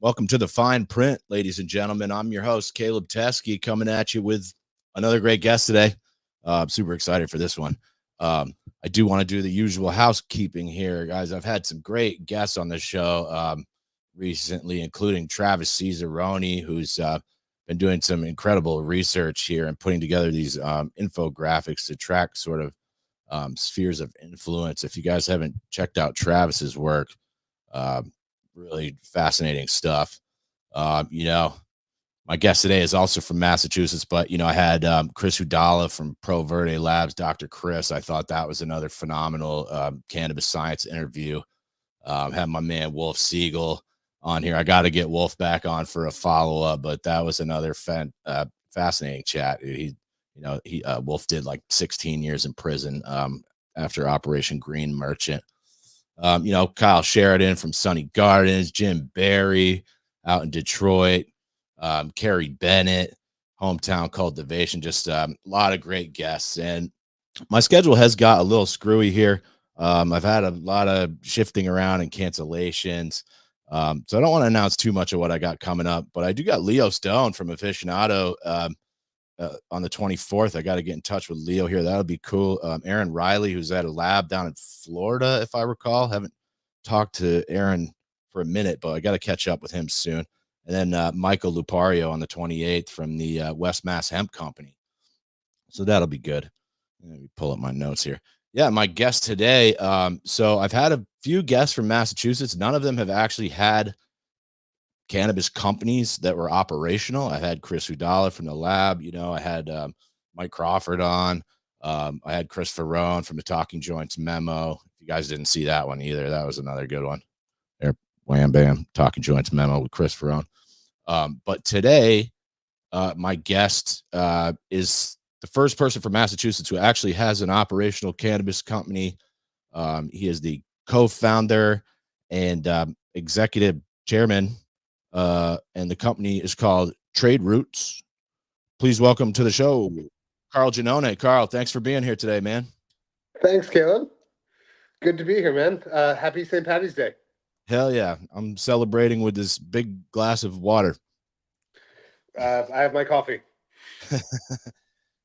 Welcome to the Fine Print, ladies and gentlemen. I'm your host, Caleb Teskey, coming at you with another great guest today. I'm super excited for this one. I do want to do the usual housekeeping here, guys. I've had some great guests on the show recently, including Travis Cesaroni, who's been doing some incredible research here and putting together these infographics to track sort of spheres of influence. If you guys haven't checked out Travis's work, really fascinating stuff. My guest today is also from Massachusetts, but I had Chris Udala from Pro Verde Labs, Dr. Chris. I thought that was another phenomenal cannabis science interview. Had my man Wolf Siegel on here. I got to get Wolf back on for a follow-up, but that was another fascinating chat. Wolf did like 16 years in prison after Operation Green Merchant. Kyle Sheridan from Sunny Gardens, Jim Barry out in Detroit, Carrie Bennett, Hometown Cultivation, just a lot of great guests. And my schedule has got a little screwy here. I've had a lot of shifting around and cancellations. So I don't want to announce too much of what I got coming up, but I do got Leo Stone from Aficionado on the 24th. I got to get in touch with Leo here. That would be cool. Aaron Riley, who's at a lab down in Florida, if I recall. Haven't talked to Aaron for a minute, but I got to catch up with him soon. And then Michael Lupario on the 28th from the West Mass Hemp Company. So that'll be good. Let me pull up my notes here. Yeah, my guest today. So I've had a few guests from Massachusetts. None of them have actually had cannabis companies that were operational. I had Chris Udala from the lab. I had Mike Crawford on. I had Chris Ferrone from the Talking Joints memo. If you guys didn't see that one either, that was another good one. There, wham bam, Talking Joints memo with Chris Ferrone. But today, my guest is the first person from Massachusetts who actually has an operational cannabis company. He is the co-founder and executive chairman, and the company is called Trade Roots. Please welcome to the show, Carl Giannone. Carl, thanks for being here today, man. Thanks, Caleb. Good to be here, man. Happy St. Patty's Day. Hell yeah. I'm celebrating with this big glass of water. I have my coffee.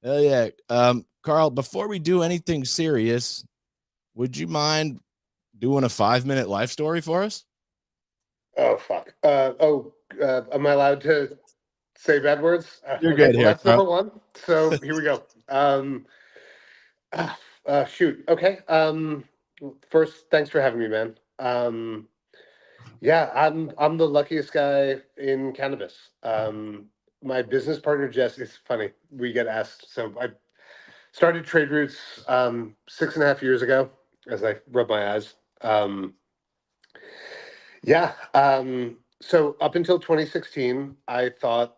Hell yeah. Carl, before we do anything serious, would you mind doing a 5-minute life story for us? Oh, fuck. Am I allowed to say bad words? You're good here, that's Carl. number one. So here we go. Shoot. Okay. First, thanks for having me, man. Yeah, I'm the luckiest guy in cannabis. My business partner, Jess, it's funny. We get asked. So I started Trade Roots 6.5 years ago as I rub my eyes. So up until 2016, I thought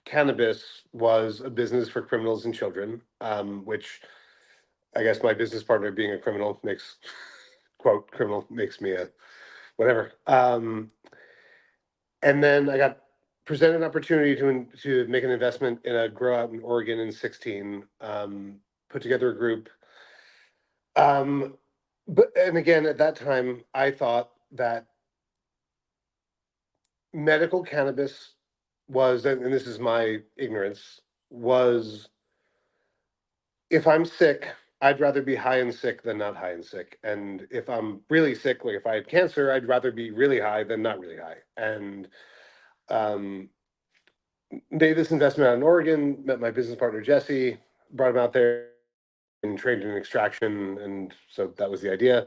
cannabis was a business for criminals and children, which I guess my business partner being a criminal makes, quote, criminal makes me a whatever. And then I got presented an opportunity to make an investment in a grow out in Oregon in 16, put together a group. And again, at that time, I thought that medical cannabis was, and this is my ignorance, was if I'm sick, I'd rather be high and sick than not high and sick. And if I'm really sick, like if I had cancer, I'd rather be really high than not really high. And made this investment out in Oregon, met my business partner, Jesse, brought him out there and trained in extraction. And so that was the idea.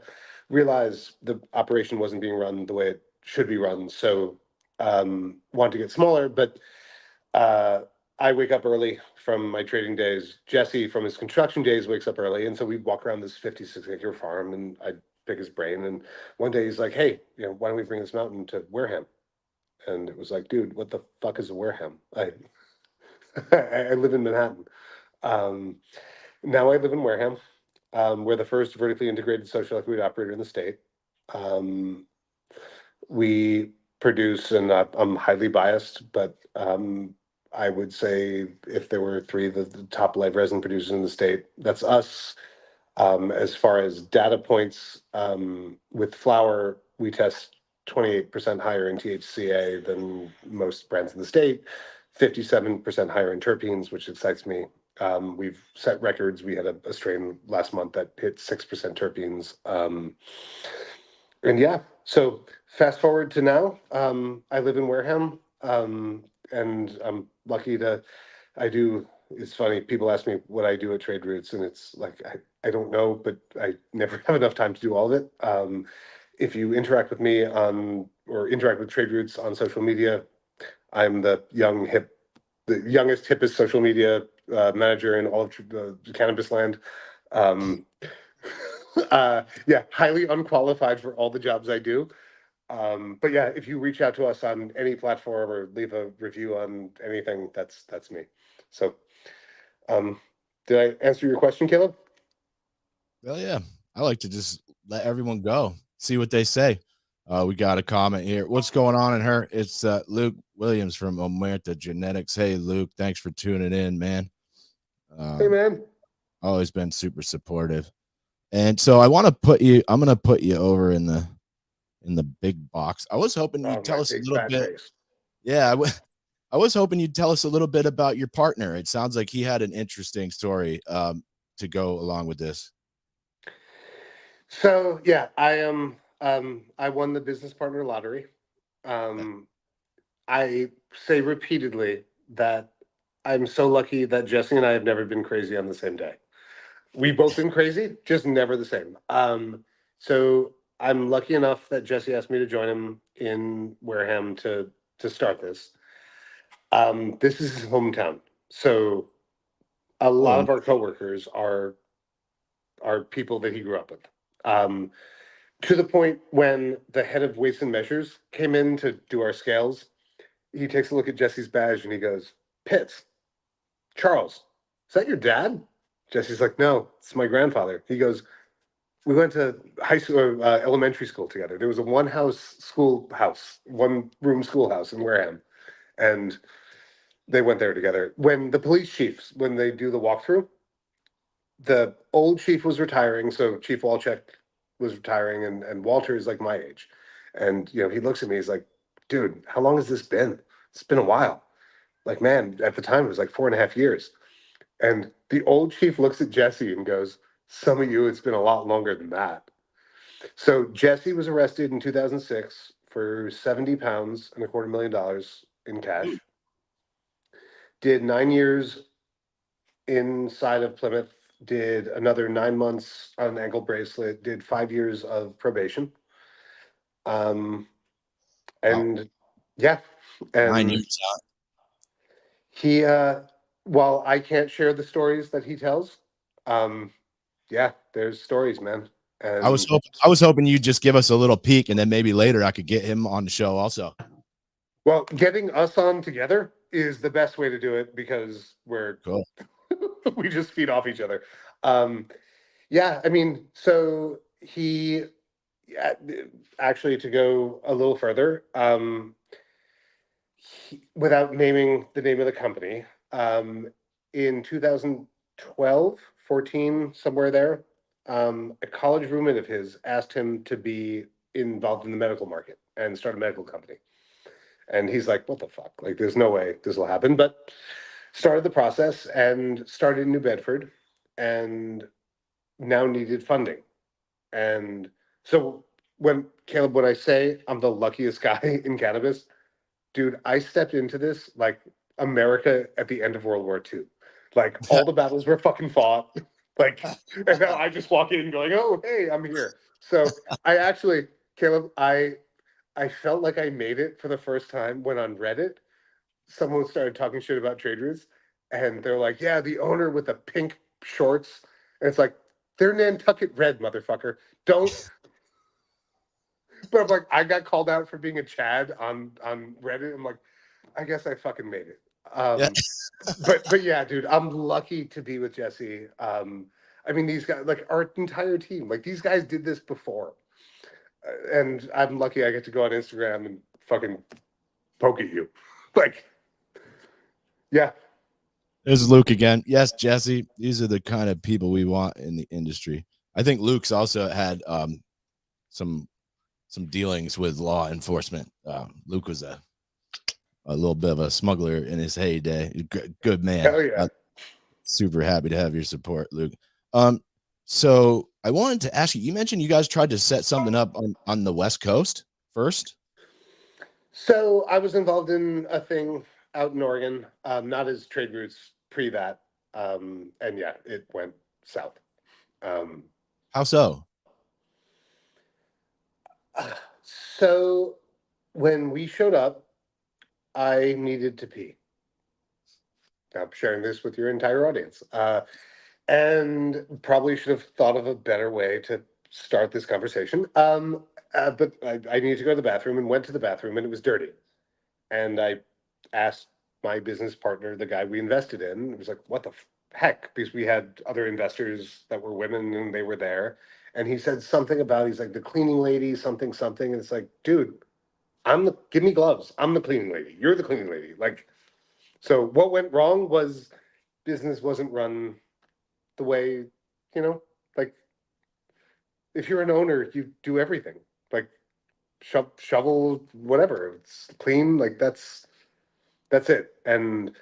Realized the operation wasn't being run the way it should be run. So wanted to get smaller, but I wake up early from my trading days. Jesse, from his construction days, wakes up early. And so we walk around this 56-acre farm and I pick his brain. And one day he's like, hey, why don't we bring this mountain to Wareham? And it was like, dude, what the fuck is a Wareham? I live in Manhattan. Now I live in Wareham. We're the first vertically integrated social equity operator in the state. We produce, and I'm highly biased, but I would say if there were three of the top live resin producers in the state, that's us. As far as data points, with flower, we test 28% higher in THCA than most brands in the state, 57% higher in terpenes, which excites me. We've set records. We had a strain last month that hit 6% terpenes. And yeah, so fast forward to now. I live in Wareham, and I'm lucky to. I do. It's funny. People ask me what I do at Trade Routes, and it's like I don't know, but I never have enough time to do all of it. If you interact with me on or interact with Trade Routes on social media, I'm the youngest, hippest social media manager in all of cannabis land. Um, yeah, highly unqualified for all the jobs I do. But yeah, if you reach out to us on any platform or leave a review on anything, that's me. So, did I answer your question, Caleb? Well, yeah, I like to just let everyone go, see what they say. We got a comment here. What's going on in her? It's Luke Williams from Omerta Genetics. Hey, Luke, thanks for tuning in, man. Hey, man. Always been super supportive. And so I'm going to put you over in the big box. I was hoping you'd tell us a Big little fat bit. face. Yeah, I was hoping you'd tell us a little bit about your partner. It sounds like he had an interesting story to go along with this. So yeah, I am. I won the business partner lottery. I say repeatedly that I'm so lucky that Jesse and I have never been crazy on the same day. We've both been crazy, just never the same. So I'm lucky enough that Jesse asked me to join him in Wareham to start this. This is his hometown, so a lot Oh, of our coworkers are people that he grew up with. Um, to the point when the head of weights and measures came in to do our scales, he takes a look at Jesse's badge and he goes, "Pitts, Charles, is that your dad?" Jesse's like, "No, it's my grandfather." He goes, "We went to high school, elementary school together. There was a one room schoolhouse in Wareham, and they went there together. When the police chiefs, when they do the walkthrough, the old chief was retiring, so Chief Walchek was retiring, and Walter is like my age, and he looks at me, he's like, "Dude, how long has this been? It's been a while." Like, man, at the time it was like 4.5 years. And the old chief looks at Jesse and goes, "Some of you, it's been a lot longer than that." So Jesse was arrested in 2006 for 70 pounds and $250,000 in cash. Did 9 years inside of Plymouth, did another 9 months on an ankle bracelet, did 5 years of probation. Um, wow. and yeah, 9 years. and he, while I can't share the stories that he tells, um, yeah, there's stories, man. And I was hoping you'd just give us a little peek, and then maybe later I could get him on the show also. well, getting us on together is the best way to do it because we're Cool. we just feed off each other. Um, yeah, I mean, so he yeah, actually to go a little further, without naming the name of the company, in 2012, 14, somewhere there, a college roommate of his asked him to be involved in the medical market and start a medical company. And he's like, "What the fuck? Like, there's no way this will happen." But started the process and started in New Bedford and now needed funding. And so when I say I'm the luckiest guy in cannabis, dude, I stepped into this like America at the end of World War II. Like all the battles were fucking fought. Like, and now I just walk in going, "Oh, hey, I'm here." So I actually, Caleb, I felt like I made it for the first time when on Reddit someone started talking shit about Trade Routes, and they're like, "Yeah, the owner with the pink shorts," and it's like, they're Nantucket Red, motherfucker. Don't. But I'm like, I got called out for being a Chad on Reddit. I'm like, I guess I fucking made it. Yeah. But yeah, dude, I'm lucky to be with Jesse. I mean, these guys, like our entire team, like these guys did this before, and I'm lucky I get to go on Instagram and fucking poke at you, like, yeah. There's Luke again. Yes, Jesse. These are the kind of people we want in the industry. I think Luke's also had some some dealings with law enforcement. Luke was a little bit of a smuggler in his heyday. Good man. Hell yeah. Super happy to have your support, Luke. So I wanted to ask you, you mentioned you guys tried to set something up on the West Coast first. So I was involved in a thing out in Oregon, not as Trade Routes pre that. And yeah, it went south. Um, How so? so when we showed up, I needed to pee. I'm sharing this with your entire audience. And probably should have thought of a better way to start this conversation. But I needed to go to the bathroom and went to the bathroom, and it was dirty. And I asked my business partner, the guy we invested in, it was like, what the heck? Because we had other investors that were women and they were there. And he said something about, he's like, the cleaning lady, something, something. And it's like, dude, give me gloves. I'm the cleaning lady. You're the cleaning lady. Like, so what went wrong was business wasn't run the way, like if you're an owner, you do everything. Like shovel, whatever. It's clean. Like that's it. And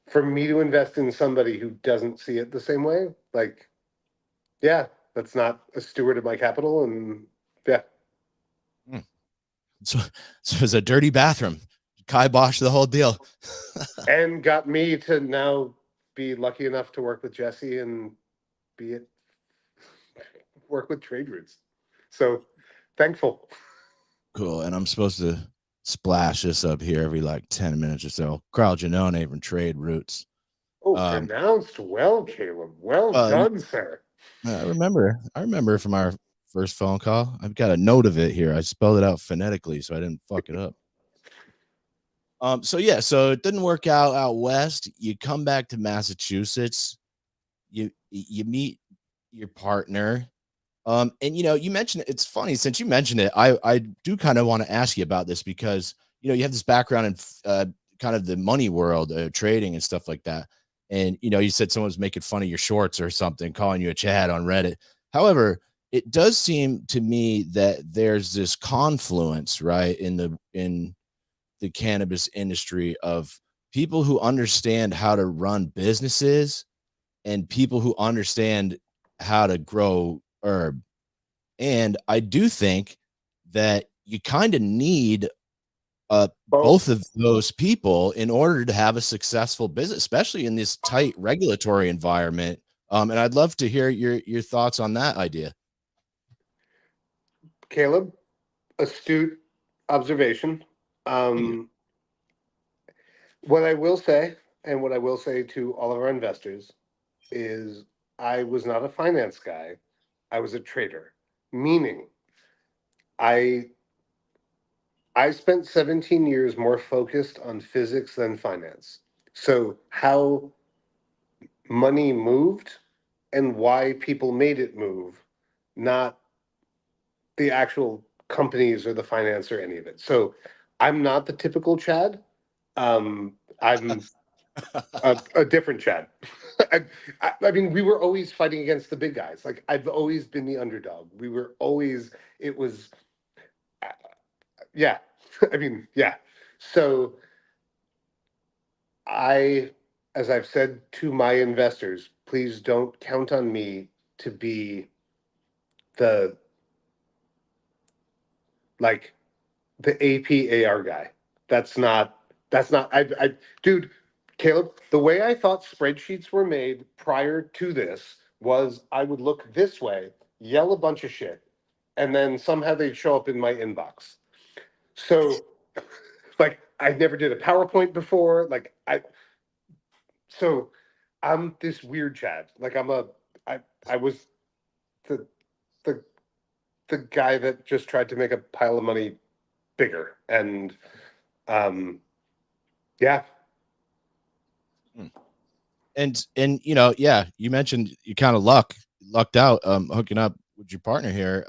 for me to invest in somebody who doesn't see it the same way, like, yeah, that's not a steward of my capital. And yeah. So it's a dirty bathroom. Kibosh the whole deal. And got me to now be lucky enough to work with Jesse and work with Trade Routes. So thankful. Cool. And I'm supposed to splash this up here every like 10 minutes or so. Carl Giannone from Trade Routes. Oh, pronounced well, Caleb. Well done, sir. I remember from our first phone call. I've got a note of it here. I spelled it out phonetically so I didn't fuck it up. So it didn't work out west. You come back to Massachusetts. You meet your partner. And you mentioned it's funny since you mentioned it. I do kind of want to ask you about this because you have this background in kind of the money world, trading and stuff like that. And you said someone's making fun of your shorts or something, calling you a Chad on Reddit. However, it does seem to me that there's this confluence, right, in the cannabis industry of people who understand how to run businesses and people who understand how to grow herb. And I do think that you kind of need both of those people in order to have a successful business, especially in this tight regulatory environment. And I'd love to hear your thoughts on that idea. Caleb, astute observation. What I will say, and what I will say to all of our investors, is I was not a finance guy. I was a trader, meaning I spent 17 years more focused on physics than finance. So how money moved and why people made it move, not the actual companies or the finance or any of it. So I'm not the typical Chad. I'm a different Chad. I mean, we were always fighting against the big guys. Like I've always been the underdog. We were always. It was. Yeah. I mean, yeah. So as I've said to my investors, please don't count on me to be the like the APAR guy. That's not. Dude, Caleb, the way I thought spreadsheets were made prior to this was I would look this way, yell a bunch of shit, and then somehow they'd show up in my inbox. So, like, I never did a PowerPoint before. So I'm this weird Chad. Like, I was the, the, the guy that just tried to make a pile of money bigger. And, yeah. And you mentioned you kind of lucked out hooking up with your partner here.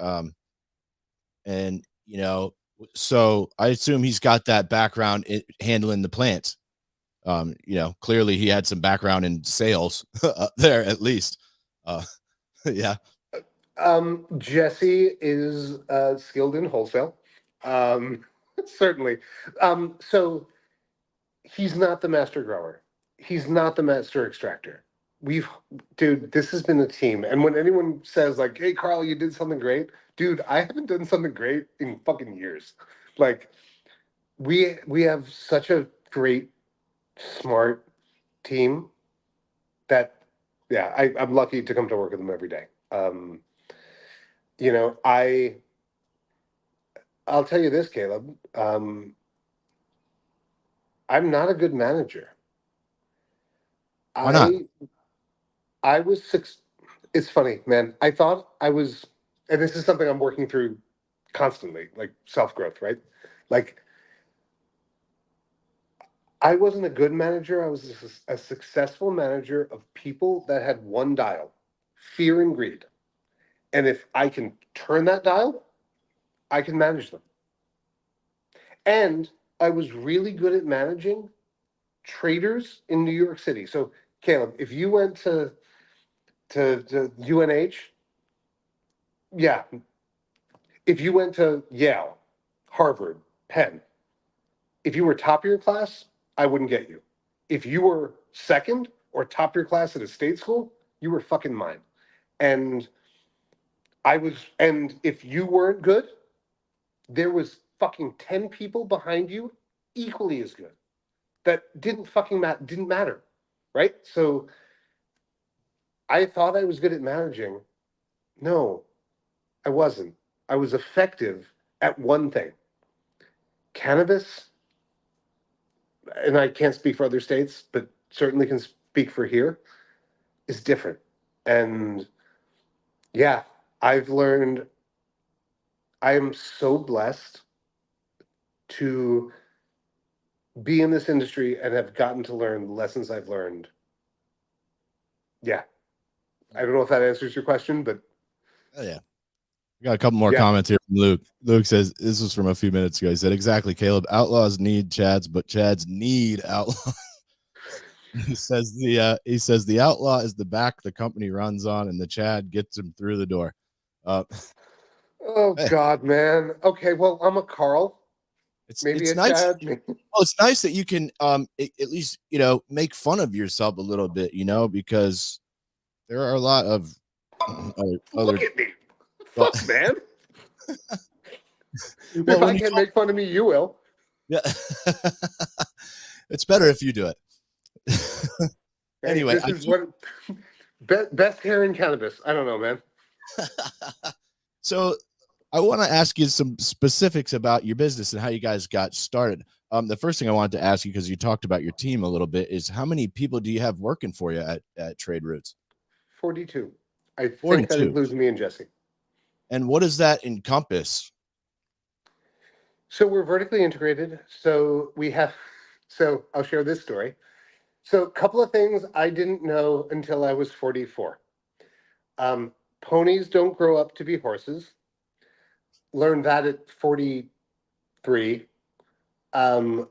And so I assume he's got that background in handling the plants. Clearly he had some background in sales there at least. Yeah. Jesse is skilled in wholesale. Certainly. So he's not the master grower. He's not the master extractor. Dude, this has been a team. And when anyone says like, "Hey, Carl, you did something great," dude, I haven't done something great in fucking years. Like, we have such a great, smart team that, yeah, I'm lucky to come to work with them every day. You know, I'll tell you this, Caleb. I'm not a good manager. Why not? I I was six. It's funny, man. I thought I was, and this is something I'm working through constantly, like self growth, right? Like, I wasn't a good manager. I was a successful manager of people that had one dial: fear and greed. And if I can turn that dial, I can manage them. And I was really good at managing traders in New York City. So, Caleb, if you went to UNH, yeah. If you went to Yale, Harvard, Penn, if you were top of your class, I wouldn't get you. If you were second or top of your class at a state school, you were fucking mine. And and if you weren't good, there was fucking 10 people behind you equally as good that didn't matter. Right? So I thought I was good at managing. No, I wasn't. I was effective at one thing: cannabis. And I can't speak for other states, but certainly can speak for here, is different. And yeah, I've learned, I am so blessed to be in this industry and have gotten to learn the lessons I've learned. Yeah. I don't know if that answers your question, but Oh, yeah. We got a couple more yeah. comments here from Luke. Luke says, this was from a few minutes ago. He said, exactly, Caleb. Outlaws need Chads, but Chads need outlaws. He says the outlaw is the back the company runs on, and the Chad gets him through the door. Oh Hey, God, man. Okay, well, I'm a Carl, maybe it's a nice. Chad. Well, it's nice that you can at least make fun of yourself a little bit, because there are a lot of other Look at me. well, Fuck, man. If well I when you can't make fun of me, you will. yeah, it's better if you do it. Hey, Anyway, this is what best hair in cannabis. I don't know, man. so I want to ask you some specifics about your business and how you guys got started. The first thing I wanted to ask you, because you talked about your team a little bit, is how many people do you have working for you at Trade Roots? 42. I think that 42. includes me and Jesse. And what does that encompass? So we're vertically integrated. So I'll share this story. So a couple of things I didn't know until I was 44. Um, Ponies don't grow up to be horses. Learned that at 43. Um,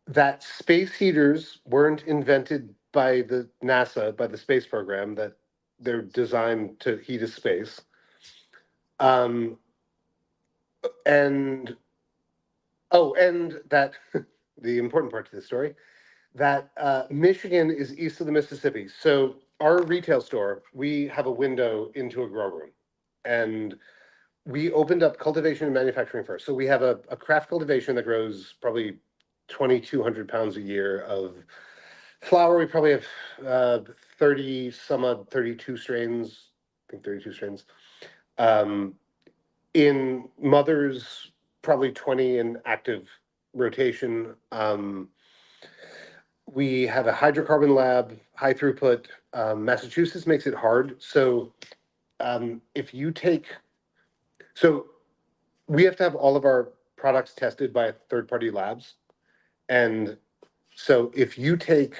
that space heaters weren't invented by the NASA, by the space program, that they're designed to heat a space. Um, and and that the important part to the story, that Michigan is east of the Mississippi. So our retail store, we have a window into a grow room, and we opened up cultivation and manufacturing first. So we have a craft cultivation that grows probably 2,200 pounds a year of flower. We probably have 30 some odd 32 strains. I think 32 strains. Um, in mothers, probably 20 in active rotation. We have a hydrocarbon lab, high throughput. Massachusetts makes it hard. So if you take, so we have to have all of our products tested by third party labs. And so if you take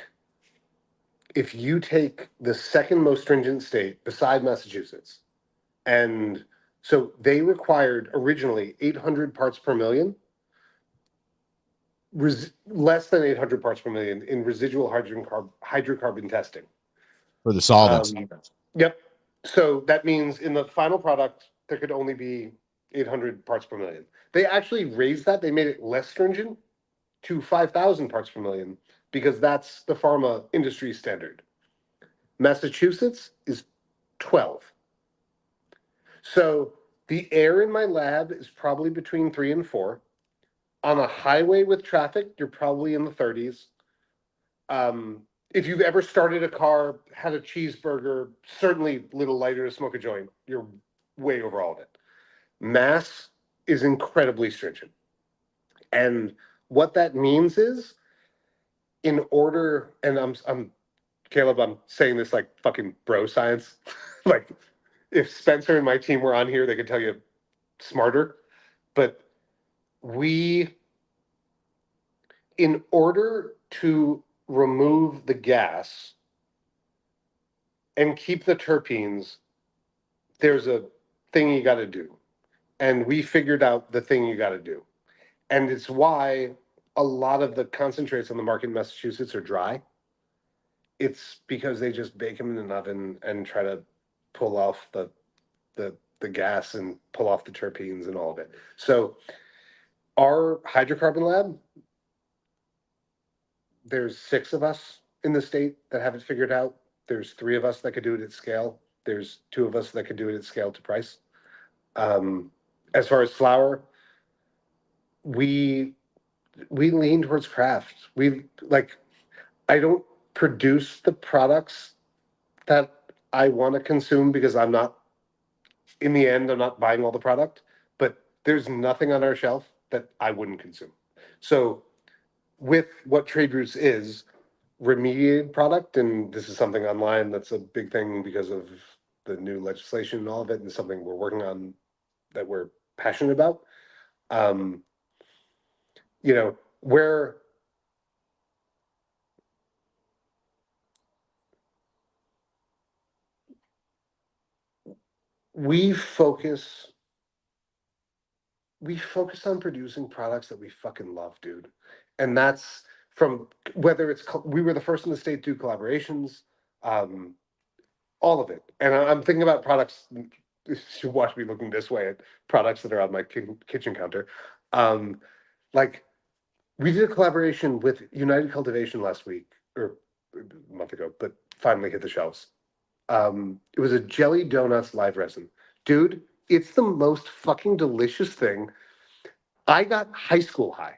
the second most stringent state beside Massachusetts, and so they required originally 800 parts per million, less than 800 parts per million in residual hydrocarbon testing. For the solvents. Yep. So that means in the final product, there could only be 800 parts per million. They actually raised that. They made it less stringent to 5,000 parts per million because that's the pharma industry standard. Massachusetts is 12. So the air in my lab is probably between 3 and 4. On a highway with traffic, you're probably in the 30s. If you've ever started a car, had a cheeseburger, certainly a little lighter to smoke a joint, you're way over all of it. Mass is incredibly stringent. And what that means is, in order, and I'm Caleb, I'm saying this like fucking bro science. Like, if Spencer and my team were on here, they could tell you smarter. But we, in order to remove the gas and keep the terpenes, there's a thing you got to do. And we figured out the thing you got to do. And it's why a lot of the concentrates on the market in Massachusetts are dry. It's because they just bake them in an oven and try to pull off the gas and pull off the terpenes and all of it. So our hydrocarbon lab, there's 6 of us in the state that have it figured out. There's 3 of us that could do it at scale. There's 2 of us that could do it at scale to price. As far as flower, we lean towards craft. I don't produce the products that I want to consume because I'm not buying all the product, but there's nothing on our shelf that I wouldn't consume. So with what Trade Routes is, remediated product, and this is something online that's a big thing because of the new legislation and all of it, and something we're working on that we're passionate about. Where we focus on producing products that we fucking love, dude. And that's from whether it's we were the first in the state to do collaborations, all of it. And I'm thinking about products. You should watch me looking this way at products that are on my kitchen counter. Like, we did a collaboration with United Cultivation last week or a month ago, but finally hit the shelves. It was a jelly donuts live resin. Dude, it's the most fucking delicious thing. I got high school high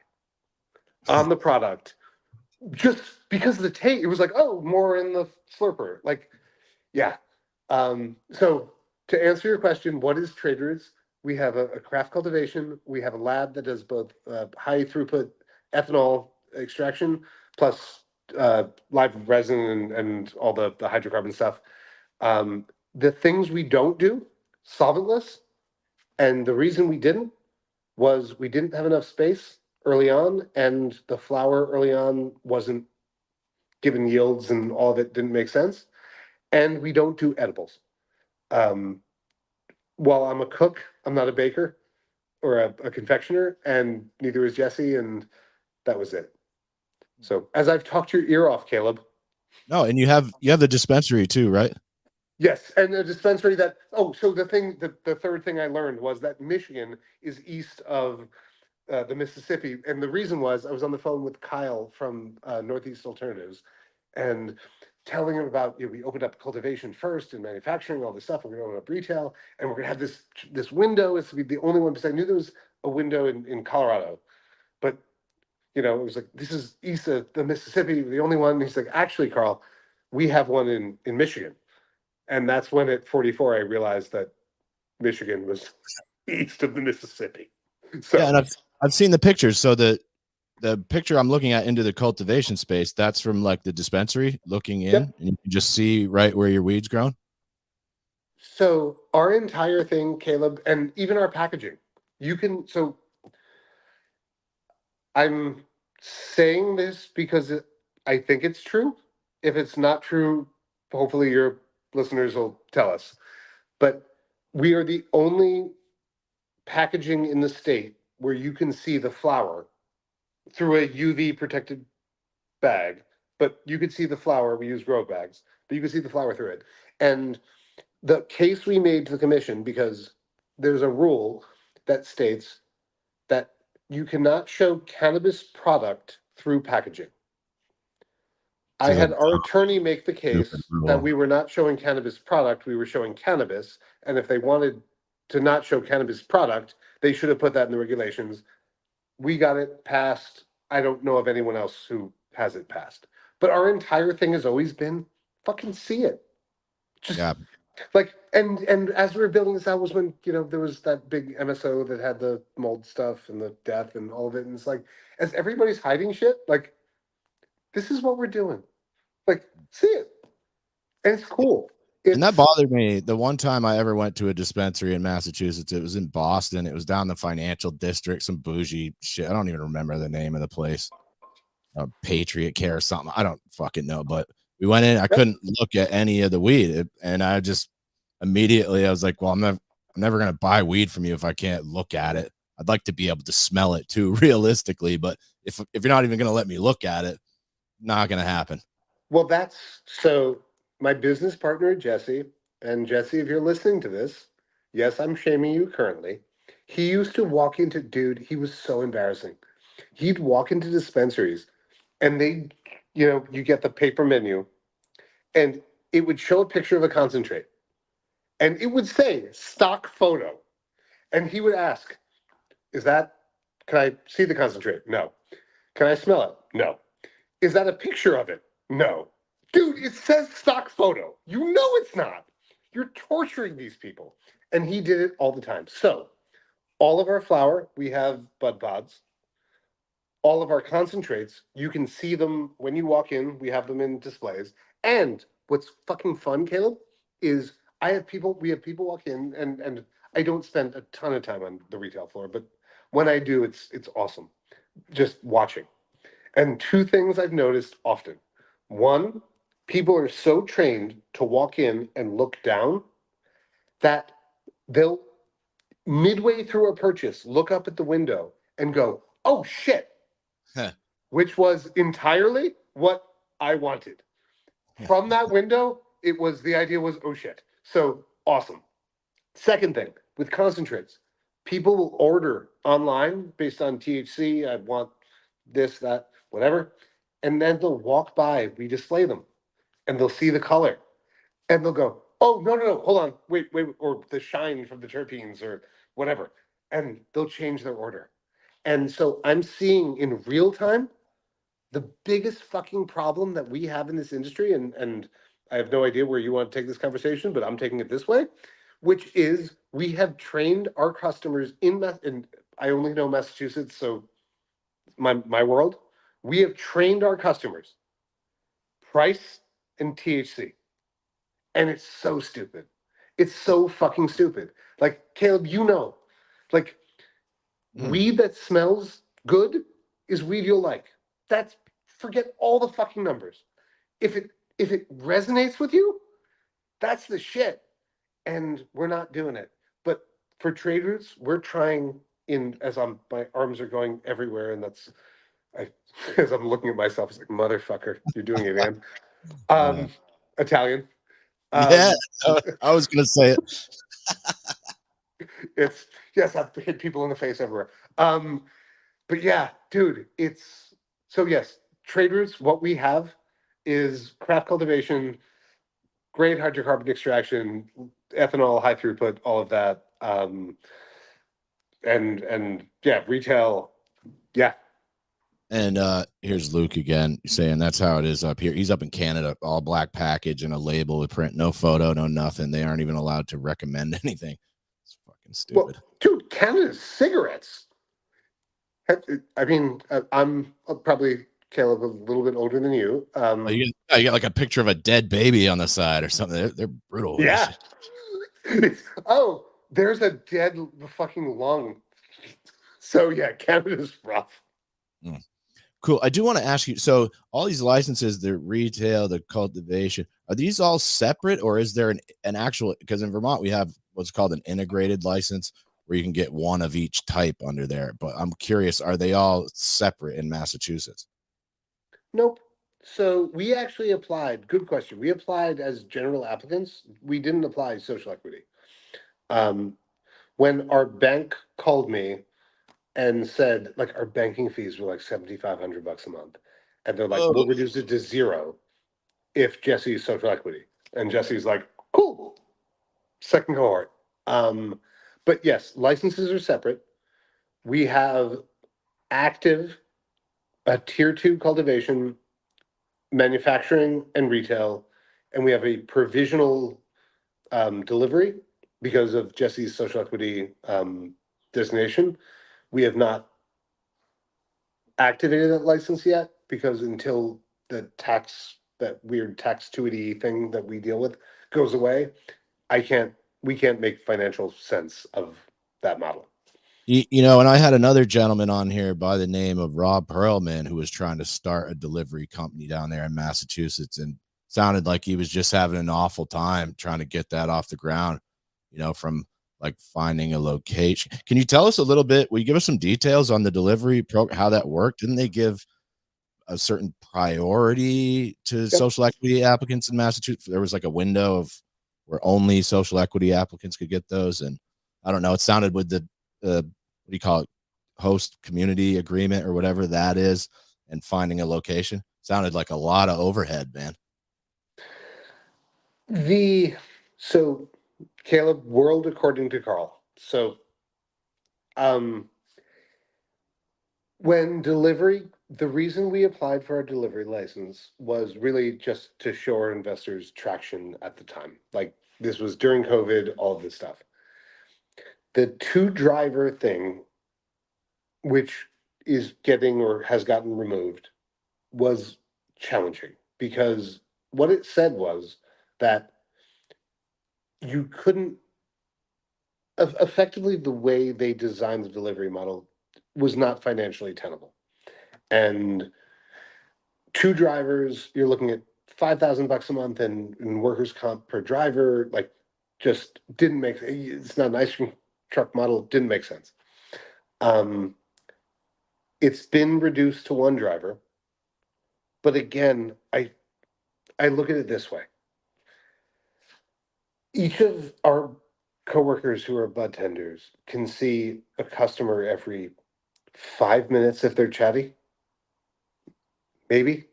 on the product just because of the taste. It was like, oh, more in the slurper. Like, yeah. So to answer your question, what is Trade Routes? We have a craft cultivation. We have a lab that does both high throughput ethanol extraction plus live resin and all the hydrocarbon stuff. The things we don't do, solventless, and the reason we didn't was we didn't have enough space early on, and the flower early on wasn't given yields, and all of it didn't make sense. And we don't do edibles. While I'm a cook, I'm not a baker or a confectioner, and neither is Jesse, and that was it. So as I've talked your ear off, Caleb. No, and you have the dispensary too, right? Yes, and the dispensary that. Oh, so the third thing I learned was that Michigan is east of the Mississippi, and the reason was I was on the phone with Kyle from Northeast Alternatives, and telling him about, we opened up cultivation first and manufacturing, all this stuff. We're going to open up retail, and we're going to have this window. It's to be the only one, because I knew there was a window in Colorado, but it was like, this is east of the Mississippi, the only one. And he's like, actually, Carl, we have one in Michigan. And that's when at 44, I realized that Michigan was east of the Mississippi. So yeah, and I've seen the pictures. So the picture I'm looking at into the cultivation space, that's from like the dispensary looking in, yep. and you can just see right where your weed's grown. So our entire thing, Caleb, and even our packaging, so I'm saying this because I think it's true. If it's not true, hopefully your listeners will tell us. But we are the only packaging in the state where you can see the flower through a UV protected bag, but you could see the flower. We use grow bags, but you can see the flower through it. And the case we made to the commission, because there's a rule, that states that you cannot show cannabis product through packaging. I Seems like had our attorney make the a stupid case that rule. we were not showing cannabis product, we were showing cannabis. And if they wanted to not show cannabis product, they should have put that in the regulations. We got it passed. I don't know of anyone else who has it passed. But our entire thing has always been fucking see it. Just Yeah, like and as we were building this out was when, there was that big MSO that had the mold stuff and the death and all of it. And it's like, as everybody's hiding shit, like, this is what we're doing. Like, see it. And it's cool. and that It's bothered me. The one time I ever went to a dispensary in Massachusetts, it was in Boston. It was down the financial district, some bougie shit. I don't even remember the name of the place. Patriot Care or something. I don't fucking know. But we went in. I couldn't look at any of the weed, and I just immediately I was like, "Well, I'm never gonna buy weed from you if I can't look at it. I'd like to be able to smell it too, realistically. But if you're not even gonna let me look at it, not gonna happen." well, that's so my business partner, Jesse, and Jesse, if you're listening to this, yes, I'm shaming you currently. He used to walk into, dude, he was so embarrassing. He'd walk into dispensaries and you get the paper menu and it would show a picture of a concentrate and it would say stock photo. And he would ask, can I see the concentrate? No. Can I smell it? No. Is that a picture of it? No. Dude, it says stock photo. You know it's not. You're torturing these people. And he did it all the time. So, all of our flour, we have bud pods. All of our concentrates, you can see them when you walk in. We have them in displays. And what's fucking fun, Caleb, is we have people walk in and I don't spend a ton of time on the retail floor, but when I do, it's awesome. Just watching. And two things I've noticed often. One, people are so trained to walk in and look down that they'll, midway through a purchase, look up at the window and go, oh shit, which was entirely what I wanted. From that window, the idea was, oh shit. So awesome. Second thing, with concentrates, people will order online based on THC. I want this, that, whatever. And then they'll walk by, we display them, and they'll see the color. And they'll go, oh, no, no, no, hold on. Wait, wait, or the shine from the terpenes or whatever. And they'll change their order. And so I'm seeing in real time the biggest fucking problem that we have in this industry, and I have no idea where you want to take this conversation, but I'm taking it this way, which is we have trained our customers and I only know Massachusetts, so my world. We have trained our customers price and THC, and it's so stupid. It's so fucking stupid. Like Caleb, like weed that smells good is weed you'll like. That's Forget all the fucking numbers. If it resonates with you, that's the shit. And we're not doing it. But for trade routes, we're trying my arms are going everywhere, and I as I'm looking at myself, it's like motherfucker, you're doing it, man. Yeah. Italian. Yeah, Um, I was gonna say it. it's yes, I've hit people in the face everywhere. But yeah, dude, it's so yes, trade routes. What we have is craft cultivation, great hydrocarbon extraction, ethanol, high throughput, all of that. And yeah, retail. Yeah, And here's Luke again saying that's how it is up here. He's up in Canada, all black package and a label with print, no photo, no nothing. They aren't even allowed to recommend anything. It's fucking well, stupid. dude, Canada's cigarettes. I mean, I'm probably Caleb a little bit older than you. Oh, you got like a picture of a dead baby on the side or something. They're brutal with that Yeah. shit. Oh, there's a dead fucking lung. So yeah, Canada's rough. Mm. Cool. I do want to ask you. So all these licenses, the retail, the cultivation, are these all separate, or is there an actual? Because in Vermont we have what's called an integrated license, where you can get one of each type under there. But I'm curious, are they all separate in Massachusetts? Nope. So we actually applied. Good question. We applied as general applicants. We didn't apply social equity. Um, When our bank called me and said, like, our banking fees were like $7,500 a month, and they're like, Oh, we'll reduce it to zero if Jesse's social equity. And Jesse's like, cool, second cohort. But yes, licenses are separate. We have active a tier two cultivation, manufacturing, and retail, and we have a provisional delivery because of Jesse's social equity designation. We have not activated that license yet because until that weird tax 280 thing that we deal with goes away, we can't make financial sense of that model. and I had another gentleman on here by the name of Rob Perlman who was trying to start a delivery company down there in Massachusetts, and sounded like he was just having an awful time trying to get that off the ground, from like finding a location. Can you tell us a little bit? Will you give us some details on the delivery program, how that worked? Didn't they give a certain priority to Yep. social equity applicants in Massachusetts? There was like a window of where only social equity applicants could get those. And I don't know, it sounded with the, what do you call it? Host community agreement or whatever that is, and finding a location sounded like a lot of overhead, man. So Caleb, world according to Carl. So um when the reason we applied for our delivery license was really just to show our investors traction at the time. Like, this was during COVID, all of this stuff. The two driver thing, which is getting or has gotten removed, was challenging because what it said was that you couldn't effectively, the way they designed the delivery model was not financially tenable. And two drivers, you're looking at $5,000 a month in workers' comp per driver. Like, just didn't make. It's not an ice cream truck model. Didn't make sense. Um, it's been reduced to one driver, but again, I look at it this way. Each of our coworkers who are bud tenders can see a customer every 5 minutes if they're chatty. Maybe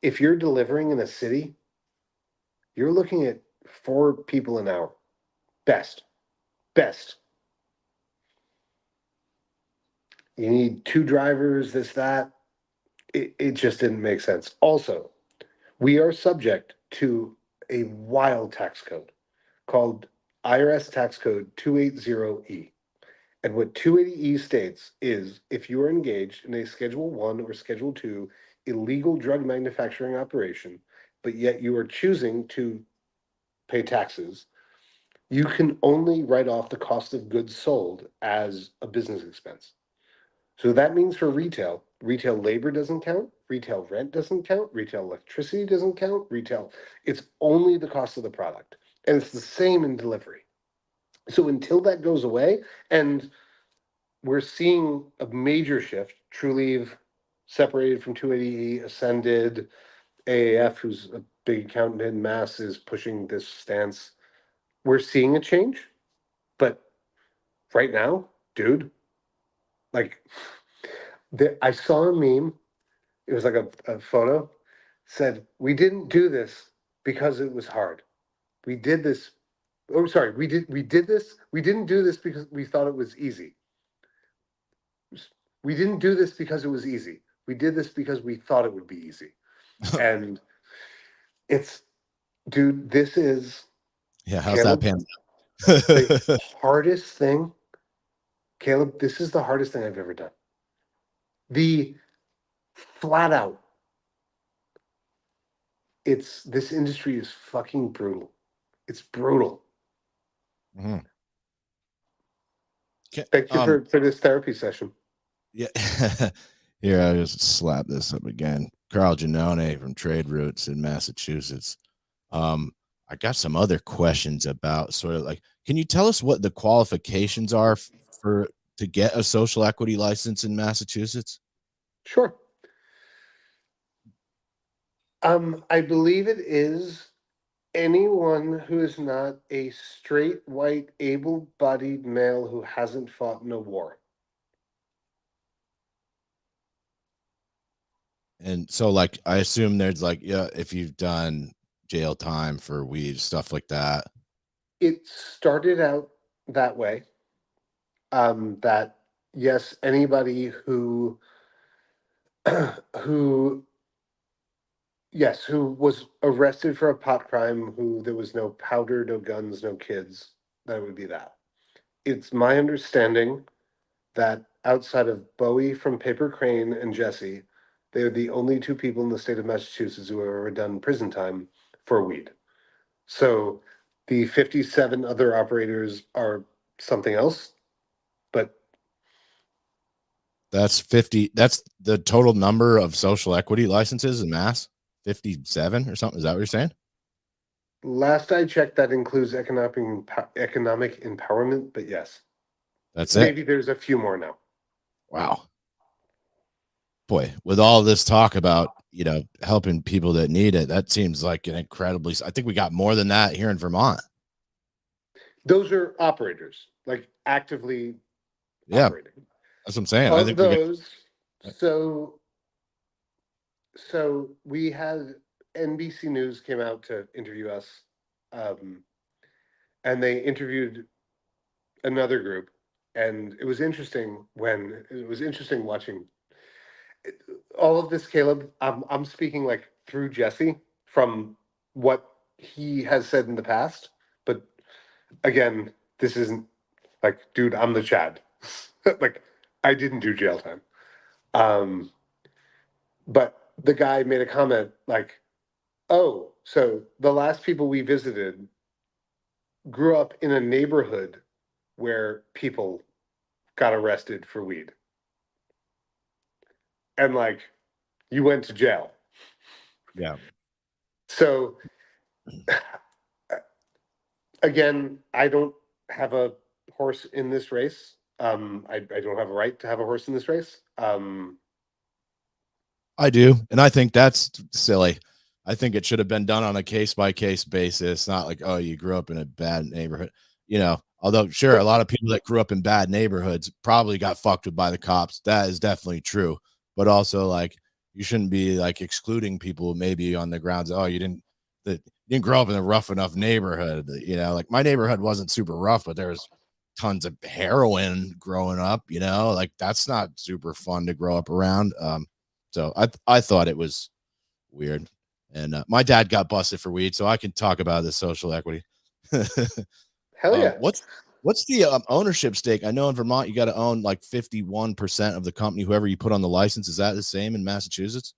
if you're delivering in a city, you're looking at 4 people an hour. Best. You need two drivers, this, that. It just didn't make sense. Also, we are subject to a wild tax code called IRS Tax Code 280E. And what 280E states is if you are engaged in a Schedule 1 or Schedule 2 illegal drug manufacturing operation, but yet you are choosing to pay taxes, you can only write off the cost of goods sold as a business expense. So that means for retail labor doesn't count, retail rent doesn't count, retail electricity doesn't count, it's only the cost of the product. And it's the same in delivery. So until that goes away, and we're seeing a major shift, TrueLeave separated from 280E, ascended, AAF, who's a big accountant in Mass, is pushing this stance. We're seeing a change, but right now, dude, like, I saw a meme. It was like a photo, said, we didn't do this because it was hard. We did this. Oh, sorry. We did this. We didn't do this because we thought it was easy. We didn't do this because it was easy. We did this because we thought it would be easy. And it's, dude, this is, Yeah, how's that Caleb, pan? the hardest thing. Caleb, this is the hardest thing I've ever done. The flat out, this industry is fucking brutal. It's brutal. Mhm. Thank you for this therapy session. Yeah. Here, I'll just slap this up again. Carl Giannone from Trade Routes in Massachusetts. I got some other questions about sort of like, can you tell us what the qualifications are for to get a social equity license in Massachusetts? Sure. I believe it is Anyone who is not a straight, white, able-bodied male who hasn't fought in a war. And so, like, I assume there's like, yeah, if you've done jail time for weed, stuff like that. It started out that way. That yes, anybody who who yes, who was arrested for a pot crime, who there was no powder, no guns, no kids, that would be that. It's my understanding that outside of Bowie from Paper Crane and Jesse, they are the only two people in the state of Massachusetts who have ever done prison time for weed. So the 57 other operators are something else, but That's 50. That's the total number of social equity licenses in Mass. 57 or something. Is that what you're saying? last I checked, that includes economic empowerment. But yes, That's it. maybe there's a few more now. Wow. Boy, with all this talk about, helping people that need it, that seems like an incredibly, I think we got more than that here in Vermont. Those are operators, like actively Yeah, operating. that's what I'm saying. I Of think we got, those, so we had NBC News came out to interview us, um, and they interviewed another group, and it was interesting watching all of this, Caleb. I'm speaking like through Jesse from what he has said in the past, but again, this isn't like, dude, I'm the Chad. Like, I didn't do jail time. Um, but the guy made a comment like, "Oh, so the last people we visited grew up in a neighborhood where people got arrested for weed, and like, you went to jail." yeah. So again, I don't have a horse in this race. I don't have a right to have a horse in this race. I do. And I think that's silly. I think it should have been done on a case by case basis, not like, oh, you grew up in a bad neighborhood. Although, sure, a But lot of people that grew up in bad neighborhoods probably got fucked with by the cops. That is definitely true. But also, like, you shouldn't be like excluding people maybe on the grounds, oh, you didn't grow up in a rough enough neighborhood. Like my neighborhood wasn't super rough, but there was tons of heroin growing up, like that's not super fun to grow up around. So I thought it was weird, and my dad got busted for weed, so I can talk about the social equity. hell yeah. What's the ownership stake? I know in Vermont you got to own like 51% of the company. Whoever you put on the license, is that the same in Massachusetts?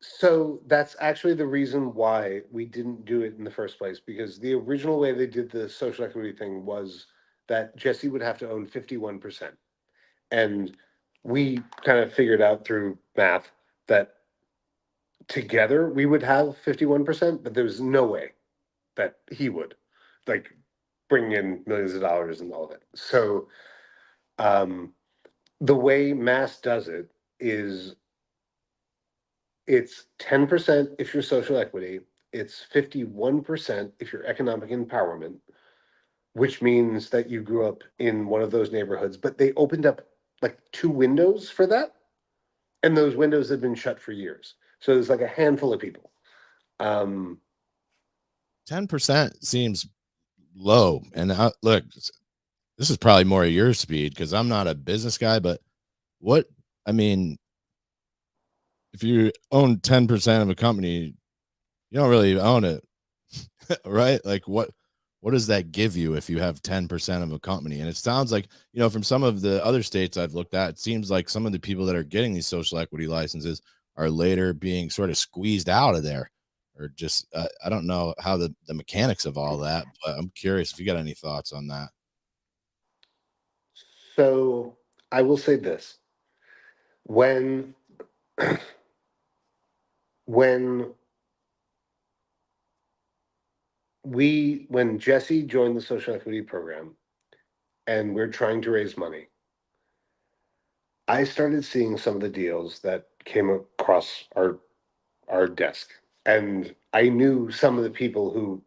So that's actually the reason why we didn't do it in the first place, because the original way they did the social equity thing was that Jesse would have to own 51%. And we kind of figured out through math that together we would have 51%, but there was no way that he would, like, bring in millions of dollars and all of it. So um, the way Mass does it is it's 10% if you're social equity, it's 51% if you're economic empowerment, which means that you grew up in one of those neighborhoods, but they opened up like two windows for that, and those windows have been shut for years. So there's like a handful of people. Um, 10% seems low. And look, this is probably more of your speed because I'm not a business guy, but what I mean, if you own 10% of a company, you don't really own it, right? Like what does that give you if you have 10% of a company? And it sounds like, from some of the other states I've looked at, it seems like some of the people that are getting these social equity licenses are later being sort of squeezed out of there, or just I don't know how the mechanics of all that, but I'm curious if you got any thoughts on that. so I will say this: when when when Jesse joined the social equity program and we're trying to raise money, I started seeing some of the deals that came across our desk. And I knew some of the people who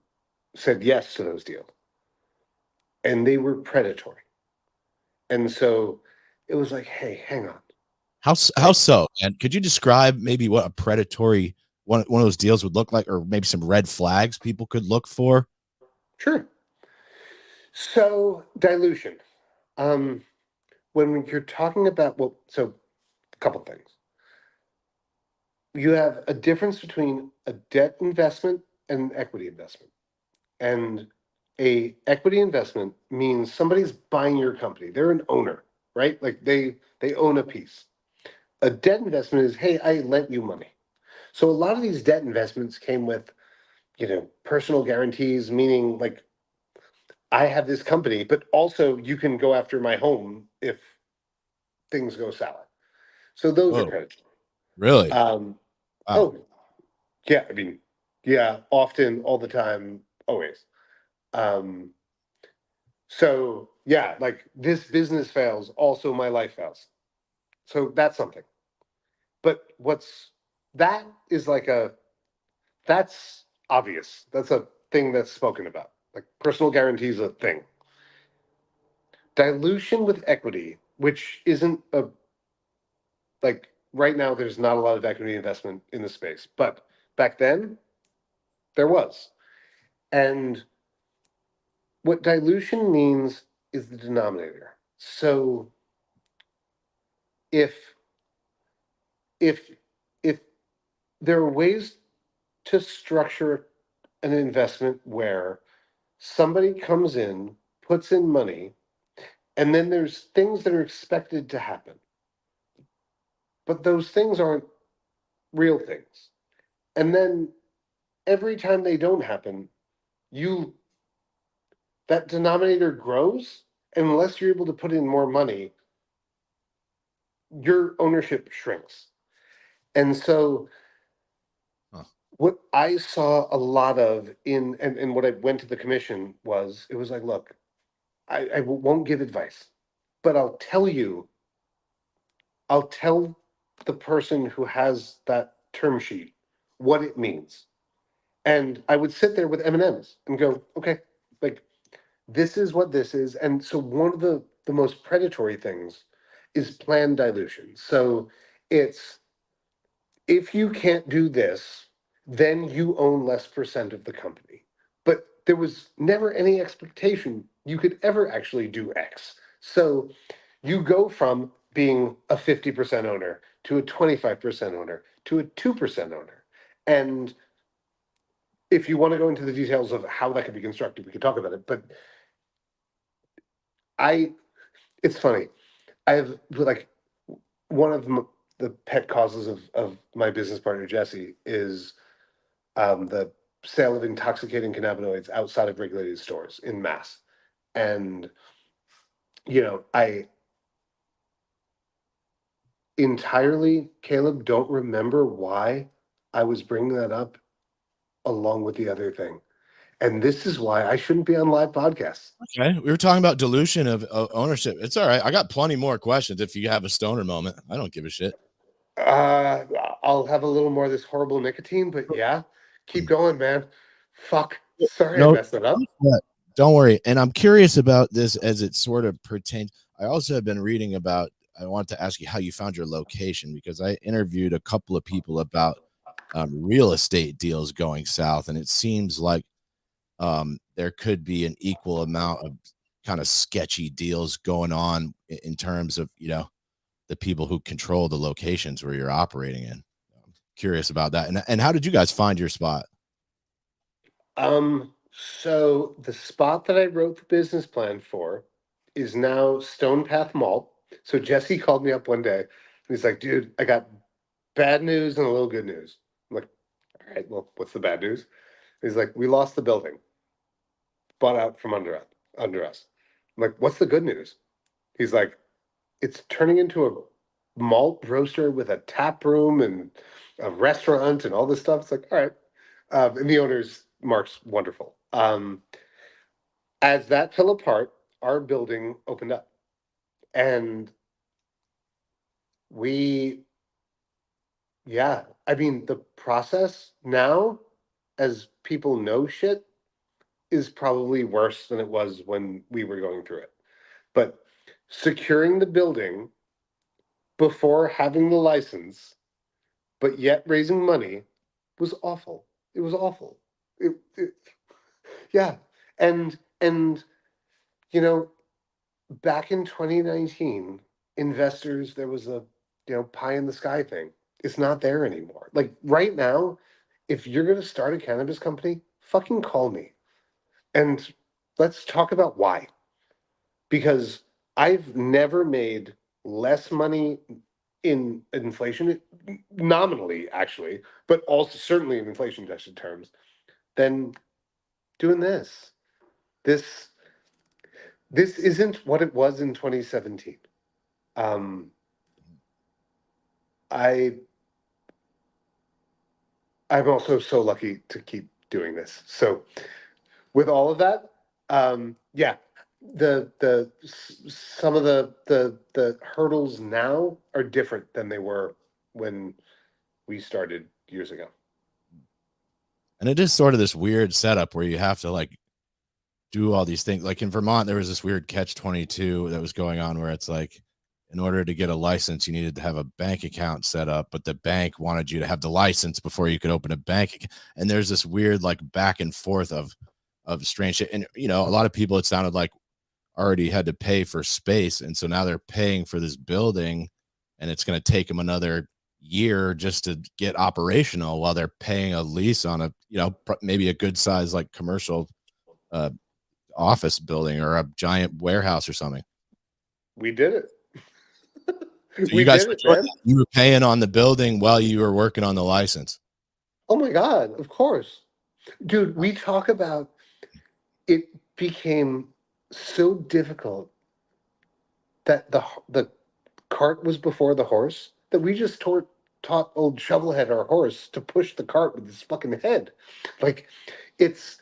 said yes to those deals, and they were predatory. And so it was like, hey, hang on. How Like, so? And could you describe maybe what a predatory one of those deals would look like, or maybe some red flags people could look for? sure. So dilution. Um, when you're talking about, well, so a couple things. You have a difference between a debt investment and an equity investment. And a equity investment means somebody's buying your company. They're an owner, right? Like they own a piece. A debt investment is, hey, I lent you money. So a lot of these debt investments came with, personal guarantees, meaning like I have this company, but also you can go after my home if things go sour. So those are Oh, predatory. really? Um, Wow. oh, yeah, I mean, yeah, often, all the time, always. Um, so yeah, like this business fails, also my life fails. So that's something. But that is like that's obvious. That's a thing that's spoken about. Like personal guarantee is a thing. Dilution with equity, which isn't a like right now there's not a lot of equity investment in the space, but back then there was. And what dilution means is the denominator. So if if if there are ways to structure an investment where somebody comes in, puts in money, and then there's things that are expected to happen, but those things aren't real things. And then every time they don't happen, you that denominator grows, and unless you're able to put in more money, your ownership shrinks. And so Huh. what I saw a lot of and what I went to the commission was it was like, look, I won't give advice, but I'll tell the person who has that term sheet what it means. And I would sit there with M&Ms and go, okay, like this is what this is. And so one of the most predatory things is planned dilution. So it's if you can't do this, then you own less percent of the company. But there was never any expectation you could ever actually do X. So you go from being a 50% owner to a 25% owner to a 2% owner. And if you want to go into the details of how that could be constructed, we could talk about it. But I, it's funny. I have like one of the pet causes of my business partner Jesse is the sale of intoxicating cannabinoids outside of regulated stores in mass. And I entirely, Caleb, don't remember why I was bringing that up along with the other thing. And this is why I shouldn't be on live podcasts. Okay, we were talking about dilution of ownership. It's all right. I got plenty more questions if you have a stoner moment. I don't give a shit. Uh, I'll have a little more of this horrible nicotine, but yeah, keep going, man. Fuck. Sorry I No, messed it up. don't worry. And I'm curious about this as it sort of pertains. I also have been reading about. I want to ask you how you found your location because I interviewed a couple of people about real estate deals going south, and it seems like there could be an equal amount of kind of sketchy deals going on in terms of the people who control the locations where you're operating in. I'm curious about that. And how did you guys find your spot? So the spot that I wrote the business plan for is now Stone Path Mall. So Jesse called me up one day and he's like, dude, I got bad news and a little good news. I'm like, all right, well, what's the bad news? He's like, we lost the building, bought out from under us. I'm like, what's the good news? He's like, it's turning into a malt roaster with a tap room and a restaurant and all this stuff. It's like, all right. And the owner's Mark's wonderful. As that fell apart, our building opened up, and we Yeah. I mean, the process now, as people know shit, is probably worse than it was when we were going through it. But securing the building before having the license, but yet raising money was awful. It was awful. It yeah. And you know, back in 2019, investors, there was a, pie in the sky thing. It's not there anymore. Like right now, if you're going to start a cannabis company, fucking call me and let's talk about why. Because I've never made less money in inflation, nominally actually, but also certainly in inflation adjusted terms, than doing this. This this isn't what it was in 2017. Um, I I'm also so lucky to keep doing this. So with all of that, yeah, some of the hurdles now are different than they were when we started years ago. And it is sort of this weird setup where you have to like do all these things. Like in Vermont, there was this weird catch 22 that was going on where it's like, in order to get a license, you needed to have a bank account set up, but the bank wanted you to have the license before you could open a bank account. And there's this weird like back and forth of strange shit. And a lot of people, it sounded like, already had to pay for space, and so now they're paying for this building, and it's going to take them another year just to get operational while they're paying a lease on a maybe a good size like commercial uh, office building or a giant warehouse or something. We did it. So you We guys did were it, doing man. that. You were paying on the building while you were working on the license. Oh my God, of course. Dude, we talk about it became so difficult that the cart was before the horse that we just taught old Shovelhead our horse to push the cart with his fucking head. Like, it's,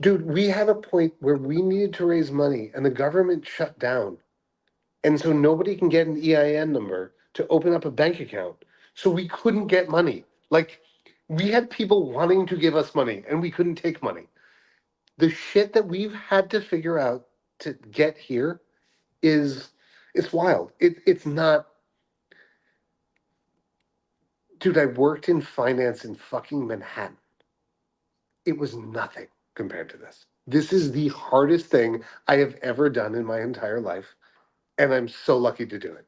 dude, we had a point where we needed to raise money and the government shut down. And so nobody can get an EIN number to open up a bank account. So we couldn't get money. Like, we had people wanting to give us money and we couldn't take money. The shit that we've had to figure out to get here is it's wild. It's not, dude. I worked in finance in fucking Manhattan. It was nothing compared to this. This is the hardest thing I have ever done in my entire life, and I'm so lucky to do it.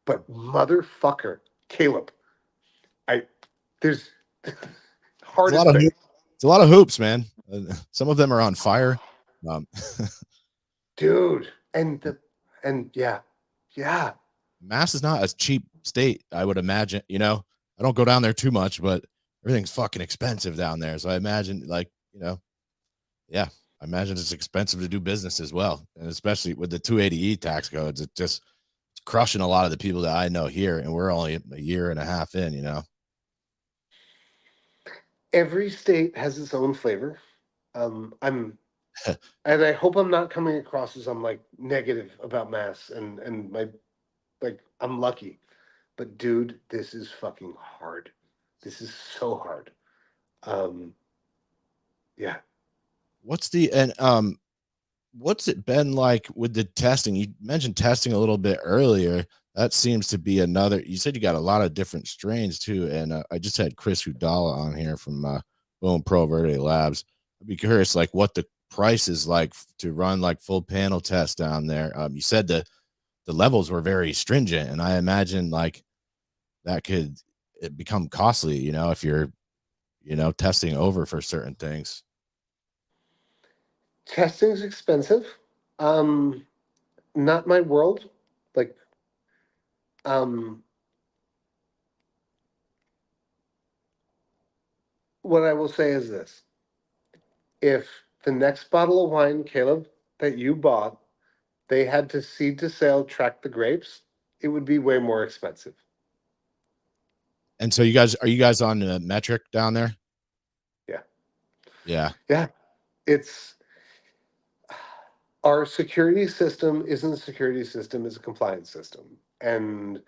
But motherfucker, Caleb, I there's It's a lot hardest of thing, it's a lot of hoops, man. Some of them are on fire. Um, dude. And yeah, yeah. Mass is not a cheap state, I would imagine. I don't go down there too much, but everything's fucking expensive down there. So I imagine, like, yeah, I imagine it's expensive to do business as well. And especially with the 280E tax codes, it's crushing a lot of the people that I know here. And we're only a year and a half in. Every state has its own flavor. I'm and I hope I'm not coming across as I'm like negative about mass and my like I'm lucky. But dude, this is fucking hard. This is so hard. Um yeah. What's it been like with the testing? You mentioned testing a little bit earlier. That seems to be another. You said you got a lot of different strains too, and I just had Chris Hudala on here from Boom Pro Verde Labs. I'd be curious, like, what the price is like to run like full panel tests down there. You said the levels were very stringent, and I imagine like that could become costly. If you're testing over for certain things. Testing's expensive. Um Not my world. Like um what I will say is this. If the next bottle of wine, Caleb, that you bought, they had to seed to sale track the grapes, it would be way more expensive. And so are you guys on the metric down there? Yeah. Yeah. Yeah. It's our security system isn't a security system, it's a compliance system. And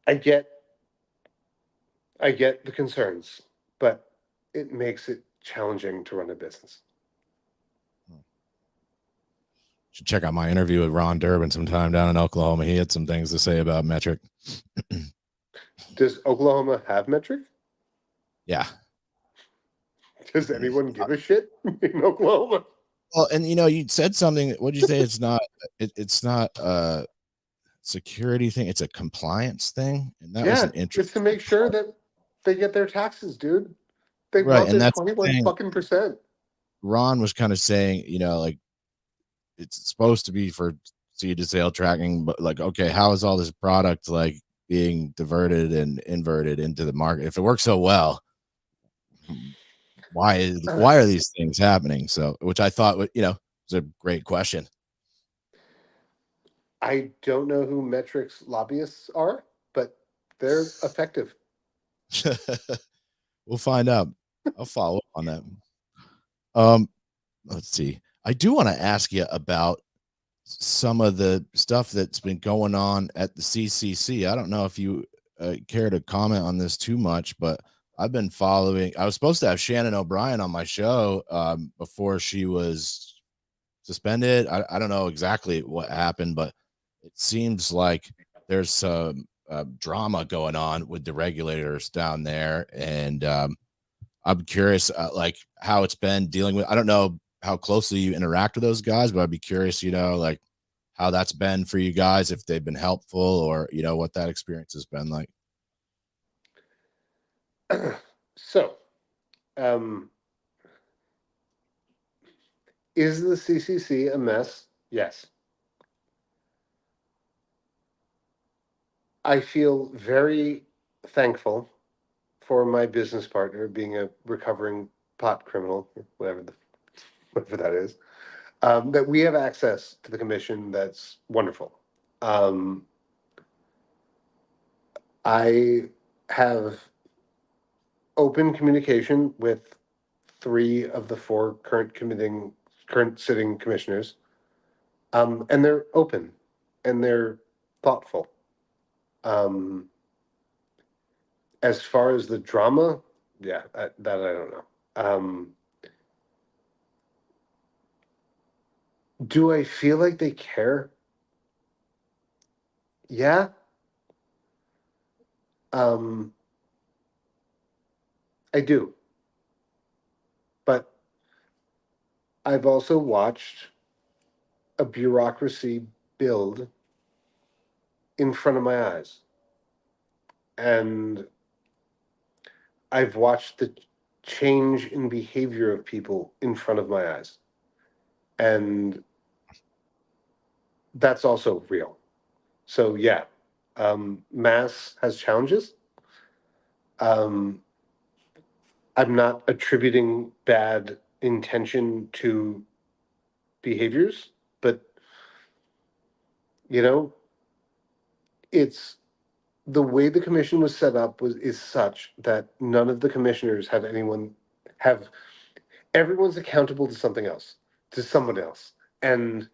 I get I get the concerns, but it makes it challenging to run a business. Should check out my interview with Ron Durbin sometime down in Oklahoma. He had some things to say about Metric. Does Oklahoma have Metric? Yeah. Does anyone give a shit in Oklahoma? Well, and you said something. What did you say? It's not. It's not a security thing. It's a compliance thing, and that was an interesting. It's to make sure that they get their taxes, dude. They right, want and their that's 21 fucking percent. Ron was kind of saying, like it's supposed to be for seed to sale tracking, but like, okay, how is all this product like being diverted and inverted into the market? If it works so well, why are these things happening? So, which I thought was a great question. I don't know who Metric's lobbyists are, but they're effective. We'll find out. I'll follow up on that. Let's see. I do want to ask you about some of the stuff that's been going on at the CCC. I don't know if you care to comment on this too much, but I've been following. I was supposed to have Shannon O'Brien on my show before she was suspended. I don't know exactly what happened, but it seems like there's some drama going on with the regulators down there, and I'm curious, like how it's been dealing with. I don't know how closely you interact with those guys, but I'd be curious, like how that's been for you guys, if they've been helpful, or what that experience has been like. So, is the CCC a mess? Yes. I feel very thankful for my business partner being a recovering pot criminal, whatever that is, that we have access to the commission. That's wonderful. I have open communication with 3 of the 4 current sitting commissioners, and they're open and they're thoughtful. As far as the drama, that I don't know. Do I feel like they care? Yeah. I do. But I've also watched a bureaucracy build in front of my eyes. And I've watched the change in behavior of people in front of my eyes. And that's also real. So yeah, Mass has challenges. I'm not attributing bad intention to behaviors, but it's the way the commission was set up is such that none of the commissioners have everyone's accountable to something else, to someone else. And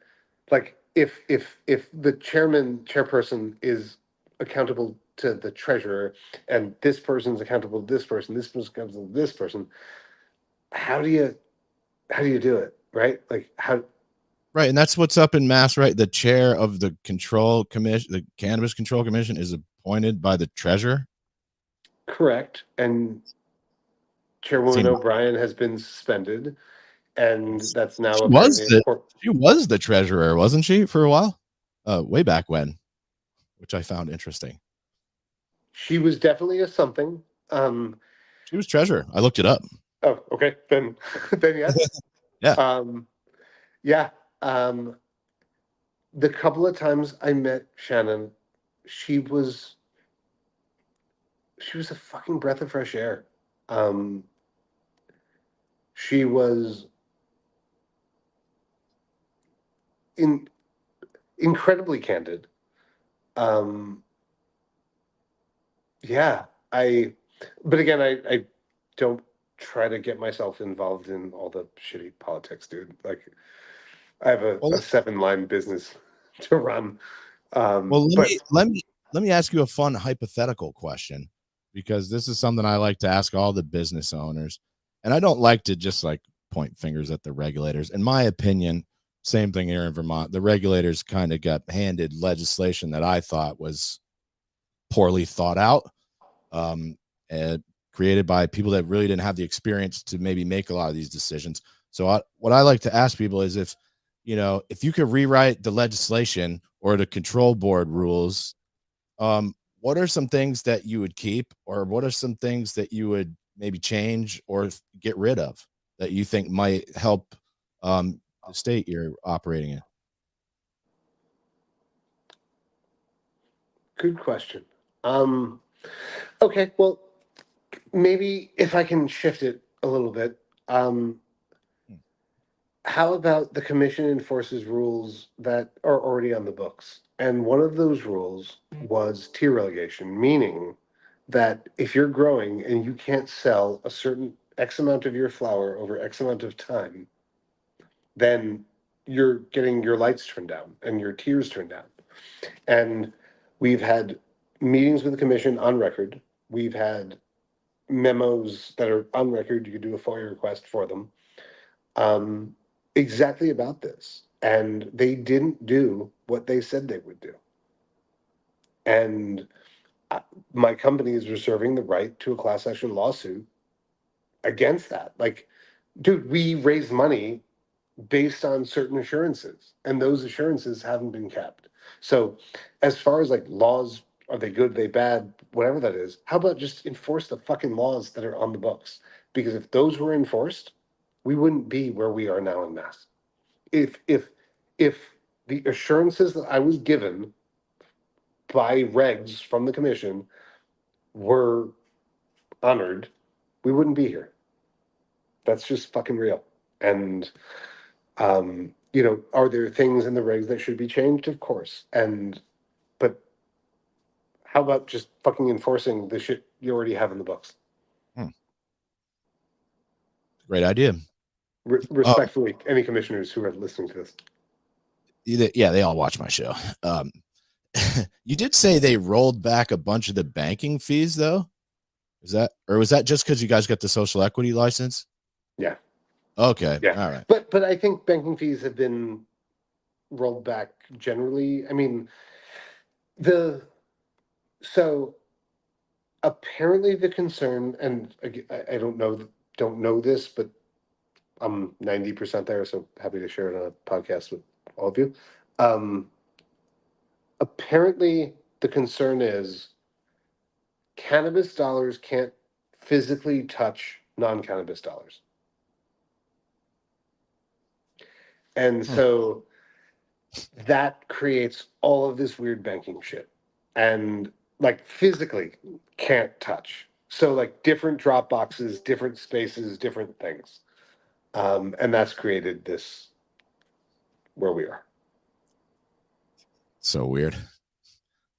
like if the chairperson is accountable to the treasurer, and this person's accountable to this person's accountable to this person, how do you do it, right? Like how. Right, and that's what's up in Mass, right? The chair of the control commission, the Cannabis Control Commission, is appointed by the treasurer. Correct. And Chairwoman O'Brien has been suspended, and that's now apparently she was the treasurer, wasn't she, for a while? Way back when, which I found interesting. She was definitely a something. She was treasurer. I looked it up. Oh, okay. Then yes. Yeah. Yeah. The couple of times I met Shannon, she was a fucking breath of fresh air. She was incredibly candid. Yeah, but again, I don't try to get myself involved in all the shitty politics, dude. Like, I have a 7-line business to run. Well, let me ask you a fun hypothetical question. because this is something I like to ask all the business owners. And I don't like to just like point fingers at the regulators. In my opinion, same thing here in Vermont. The regulators kind of got handed legislation that I thought was poorly thought out, and created by people that really didn't have the experience to maybe make a lot of these decisions. So what I like to ask people is if you could rewrite the legislation or the control board rules, what are some things that you would keep, or what are some things that you would maybe change or get rid of that you think might help the state you're operating in? Good question. Okay, well, maybe if I can shift it a little bit, how about the commission enforces rules that are already on the books? And one of those rules was tier relegation, meaning that if you're growing and you can't sell a certain X amount of your flower over X amount of time, then you're getting your lights turned down and your tiers turned down. And we've had meetings with the commission on record. We've had memos that are on record. You could do a FOIA request for them. Exactly about this. And they didn't do what they said they would do. And my company is reserving the right to a class action lawsuit against that. Like, dude, we raise money based on certain assurances, and those assurances haven't been kept. So, as far as like laws, are they good, are they bad, whatever that is, how about just enforce the fucking laws that are on the books? Because if those were enforced, we wouldn't be where we are now in Mass. If the assurances that I was given by regs from the commission were honored, we wouldn't be here. That's just fucking real. And are there things in the regs that should be changed? Of course. But how about just fucking enforcing the shit you already have in the books? Great idea. Respectfully, any commissioners who are listening to this. Yeah, they all watch my show. You did say they rolled back a bunch of the banking fees, though. Was that just because you guys got the social equity license? Yeah. Okay. Yeah. All right. But I think banking fees have been rolled back generally. I mean, so apparently the concern, and I don't know this, but I'm 90% there, so happy to share it on a podcast with all of you. Apparently the concern is cannabis dollars can't physically touch non-cannabis dollars. And so that creates all of this weird banking shit. And like physically can't touch. So like different drop boxes, different spaces, different things. And that's created this where we are. So weird.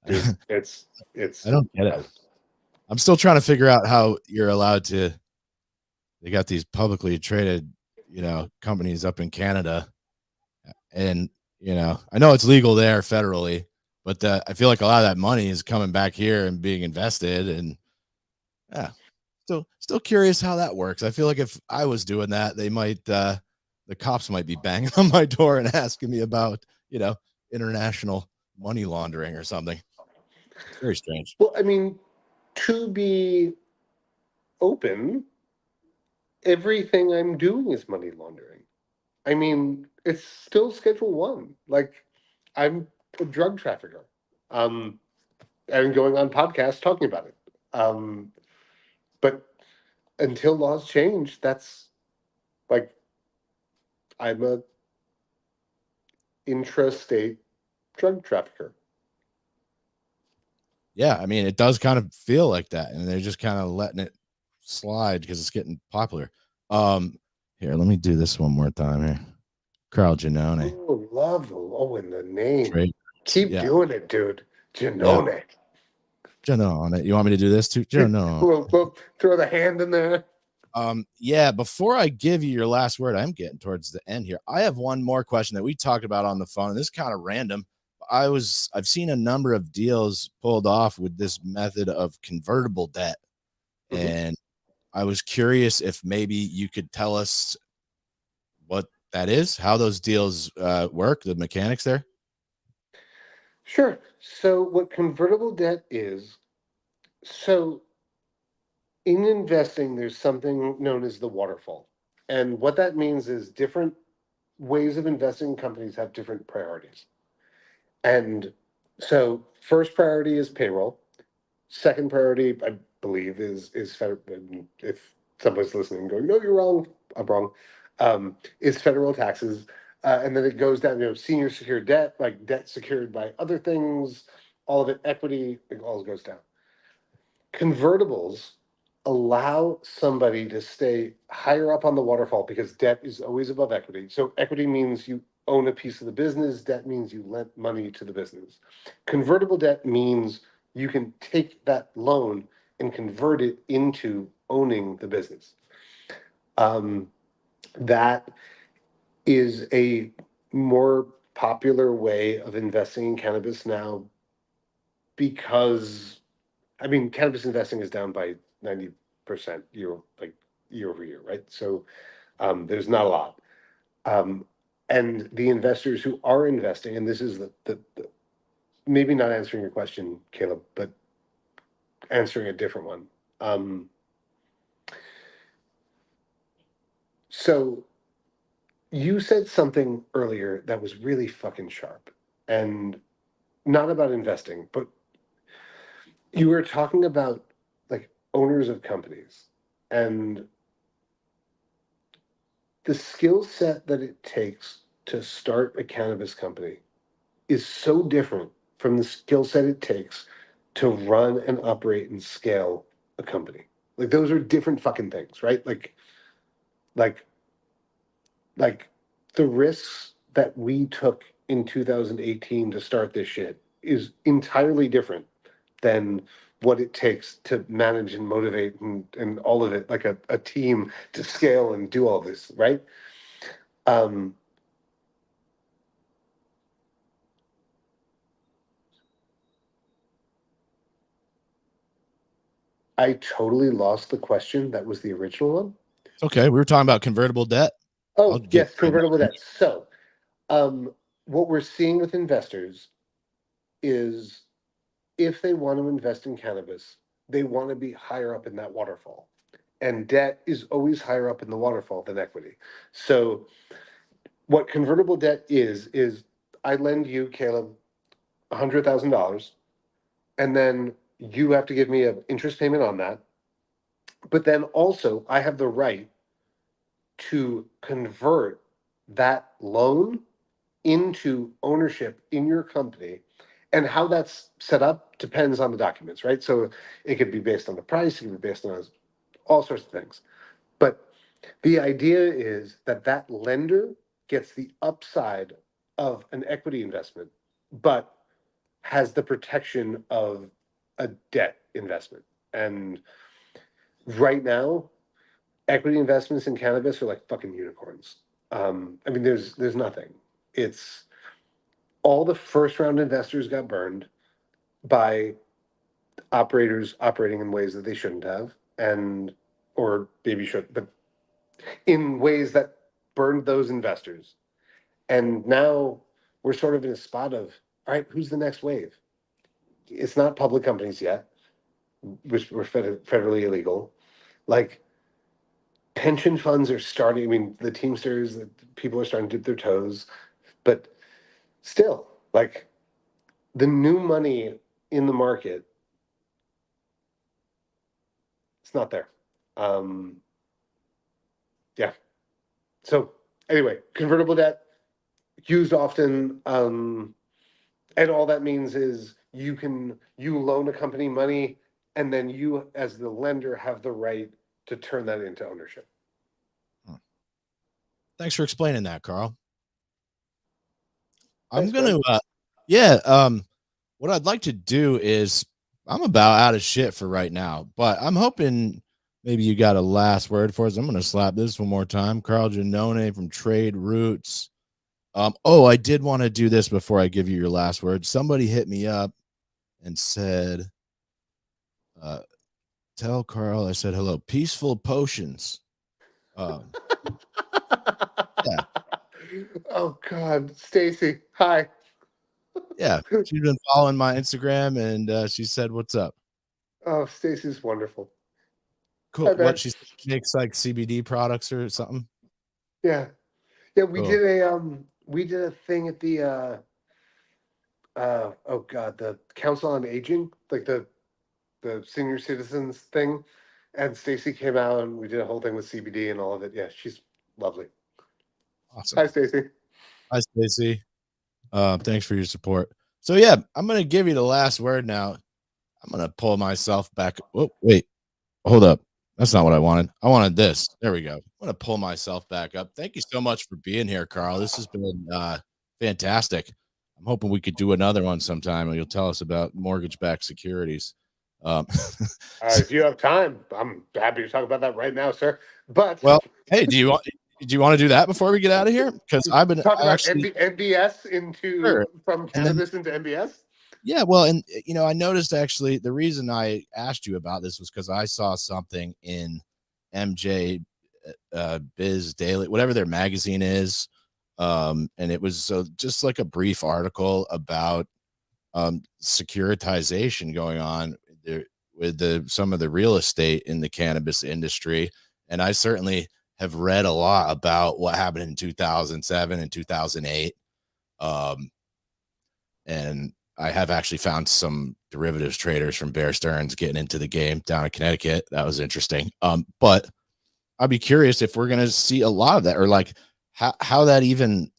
Dude, it's I don't get it. I'm still trying to figure out how you're allowed to. They got these publicly traded, companies up in Canada, and I know it's legal there federally, but I feel like a lot of that money is coming back here and being invested, and yeah, still curious how that works. I feel like if I was doing that, they might the cops might be banging on my door and asking me about international money laundering or something. It's very strange. Well, I mean, to be open, everything I'm doing is money laundering. I mean, it's still Schedule 1. Like, I'm a drug trafficker. And going on podcasts talking about it. But until laws change, that's like, I'm a intrastate drug trafficker. Yeah, I mean, it does kind of feel like that, and they're just kind of letting it slide because it's getting popular. Here, let me do this one more time here. Carl Giannone. Oh, love in the name. Trade. Keep doing it, dude. Giannone. Yeah. Giannone. You want me to do this too? Giannone. We'll throw the hand in there. Yeah, before I give you your last word, I'm getting towards the end here. I have one more question that we talked about on the phone, and this is kind of random. I've seen a number of deals pulled off with this method of convertible debt, Mhm. and I was curious if maybe you could tell us what that is, how those deals work, the mechanics there. Sure. So what convertible debt is, so in investing, there's something known as the waterfall. And what that means is different ways of investing in companies have different priorities. And so first priority is payroll. Second priority, I believe, is federal. If someone's listening, going, "No, you're wrong," I'm wrong. Is federal taxes, and then it goes down. Senior secured debt, like debt secured by other things, all of it, equity, it all goes down. Convertibles allow somebody to stay higher up on the waterfall because debt is always above equity. So equity means you own a piece of the business, debt means you lent money to the business. Convertible debt means you can take that loan and convert it into owning the business. That is a more popular way of investing in cannabis now because I mean, cannabis investing is down by 90% year over year, right? So there's not a lot. Um, and the investors who are investing, and this is the maybe not answering your question, Caleb, but answering a different one. Um, so you said something earlier that was really fucking sharp and not about investing, but you were talking about like owners of companies and the skill set that it takes to start a cannabis company is so different from the skill set it takes to run and operate and scale a company. Like those are different fucking things, right? Like like the risks that we took in 2018 to start this shit is entirely different than what it takes to manage and motivate and all of it, like a team to scale and do all this, right? Um, I totally lost the question. That was the original one. Okay, we were talking about convertible debt. I'll Oh, get yes, right back convertible in. debt. So, what we're seeing with investors is if they want to invest in cannabis, they want to be higher up in that waterfall. And debt is always higher up in the waterfall than equity. So, what convertible debt is I lend you, Caleb, $100,000, and then you have to give me an interest payment on that. But then also, I have the right to convert that loan into ownership in your company. And how that's set up depends on the documents, right? So it could be based on the price, it could be based on all sorts of things. But the idea is that that lender gets the upside of an equity investment, but has the protection of a debt investment. And right now, equity investments in cannabis are like fucking unicorns. I mean, there's nothing. It's all the first round investors got burned by operators operating in ways that they shouldn't have, and or maybe should, but in ways that burned those investors. And now we're sort of in a spot of, all right, who's the next wave? It's not public companies yet, which were federally illegal. Like pension funds are starting. I mean, the Teamsters, the people are starting to dip their toes, but still, like the new money in the market, it's not there. Um, yeah. So anyway, convertible debt used often, and all that means is you loan a company money, and then you, as the lender, have the right to turn that into ownership. Thanks for explaining that, Carl. I'm Thanks, man. gonna yeah, what I'd like to do is I'm about out of shit for right now, but I'm hoping maybe you got a last word for us. I'm gonna slap this one more time. Carl Giannone from Trade Roots. Oh, I did want to do this before I give you your last word. Somebody hit me up and said, uh, tell Carl I said hello. Peaceful Potions. Um, yeah, Oh God, Stacy, hi. yeah. She's been following my Instagram and she said, "What's up?" Oh, Stacy's wonderful. Cool. Hi, What man. she makes like CBD products or something. Yeah, yeah. We Cool. did a thing at the oh God, the Council on Aging, like the senior citizens thing, and Stacy came out and we did a whole thing with CBD and all of it. Yeah, she's lovely. Awesome. Hi, Stacy. Hi, Stacey. Thanks for your support. So yeah, I'm gonna give you the last word now. I'm gonna pull myself back. Oh, wait, hold up. That's not what I wanted. I wanted this. There we go. I'm gonna pull myself back up. Thank you so much for being here, Carl. This has been fantastic. I'm hoping we could do another one sometime, and you'll tell us about mortgage-backed securities. Um, If you have time, I'm happy to talk about that right now, sir. But well, hey, do you want to do that before we get out of here? Because talk I about actually MBS sure. from And then cannabis into MBS. yeah, well, and I noticed actually the reason I asked you about this was because I saw something in MJ Biz Daily, whatever their magazine is, and it was just like a brief article about securitization going on there with some of the real estate in the cannabis industry, and I certainly have read a lot about what happened in 2007 and 2008. Um, and I have actually found some derivatives traders from Bear Stearns getting into the game down in Connecticut. That was interesting. But I'd be curious if we're going to see a lot of that, or like how that even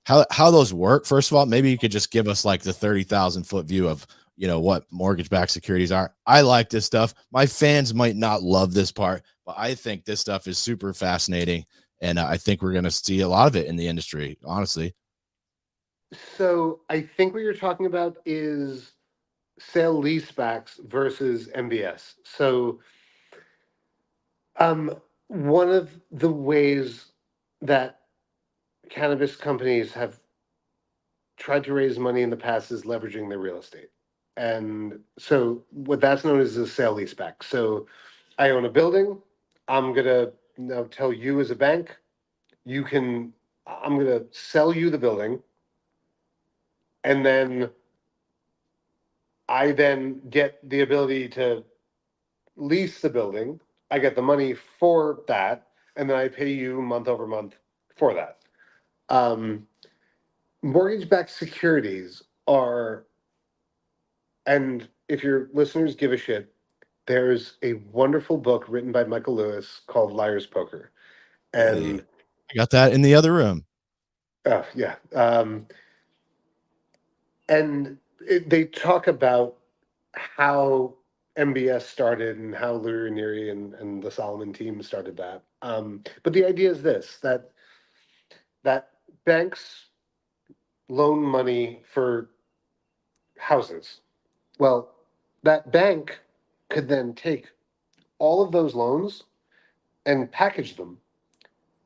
how those work. First of all, maybe you could just give us like the 30,000-foot view of what mortgage-backed securities are. I like this stuff. My fans might not love this part, but I think this stuff is super fascinating, and I think we're going to see a lot of it in the industry. Honestly, So I think what you're talking about is sale leasebacks versus MBS. So um, one of the ways that cannabis companies have tried to raise money in the past is leveraging their real estate. And so what that's known as a sale leaseback. So I own a building. I'm gonna now tell you as a bank, I'm gonna sell you the building, and then I then get the ability to lease the building. I get the money for that, and then I pay you month over month for that. Um, Mortgage-backed securities are, and if your listeners give a shit, there's a wonderful book written by Michael Lewis called Liar's Poker. hey, And I got that in the other room. yeah, they talk about how MBS started and how Louis Ranieri and the Solomon team started that. But the idea is this: that banks loan money for houses. Well, that bank could then take all of those loans and package them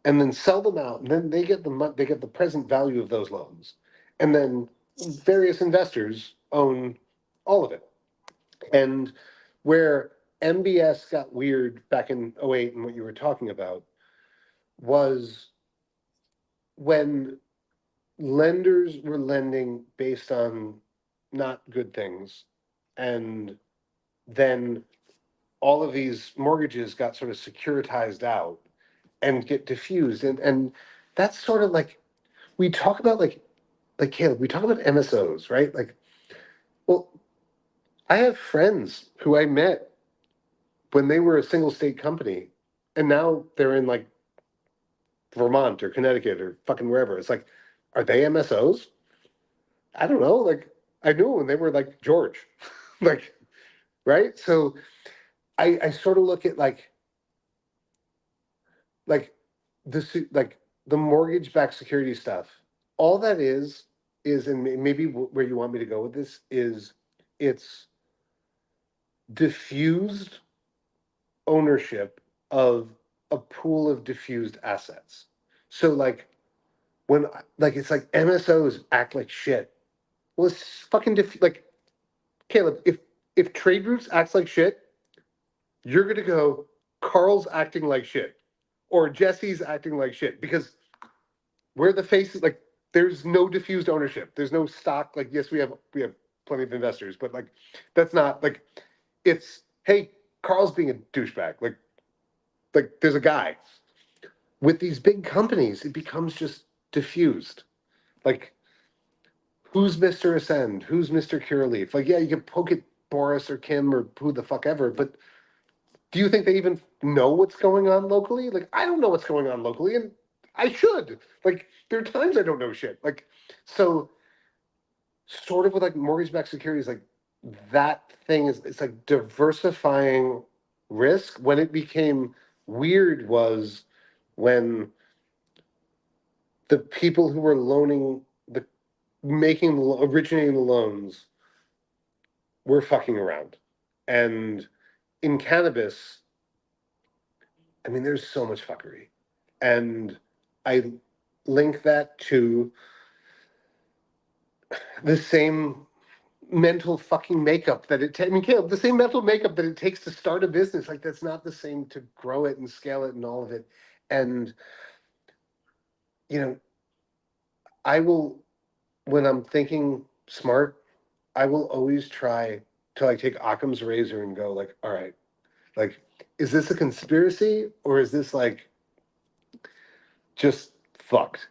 and then sell them out, and then they get the present value of those loans, and then various investors own all of it. And where MBS got weird back in '08 and what you were talking about was when lenders were lending based on not good things, and then all of these mortgages got sort of securitized out and get diffused, and that's sort of like we talk about like Caleb, we talk about MSOs, right? Like, well, I have friends who I met when they were a single state company, and now they're in like Vermont or Connecticut or fucking wherever. It's like, are they MSOs? I don't know. Like, I knew when they were like George, like, right? So I sort of look at like like the mortgage backed security stuff. All that is, and maybe where you want me to go with this is, it's diffused ownership of a pool of diffused assets. So like when like it's like MSOs act like shit. Well, it's fucking like Caleb. If Trade Routes acts like shit, you're gonna go. Carl's acting like shit, or Jesse's acting like shit because we're the faces. Like there's no diffused ownership. There's no stock. Like yes, we have plenty of investors, but like that's not like it's hey Carl's being a douchebag. Like there's a guy with these big companies. It becomes just diffused. Like who's Mr. Ascend? Who's Mr. Cureleaf? Like, yeah, you can poke at Boris or Kim or who the fuck ever, but do you think they even know what's going on locally? Like, I don't know what's going on locally, and I should. Like, there are times I don't know shit. Like, so sort of with like mortgage-backed securities, like that thing is it's like diversifying risk. When it became weird was when the people who were loaning the originating the loans were fucking around. And in cannabis, I mean, there's so much fuckery. And I link that to the same mental fucking makeup that I mean, Caleb, the same mental makeup that it takes to start a business. Like, that's not the same to grow it and scale it and all of it. And, you know, I will, when I'm thinking smart, I will always try to like take Occam's razor and go like, all right, like, is this a conspiracy or is this like just fucked?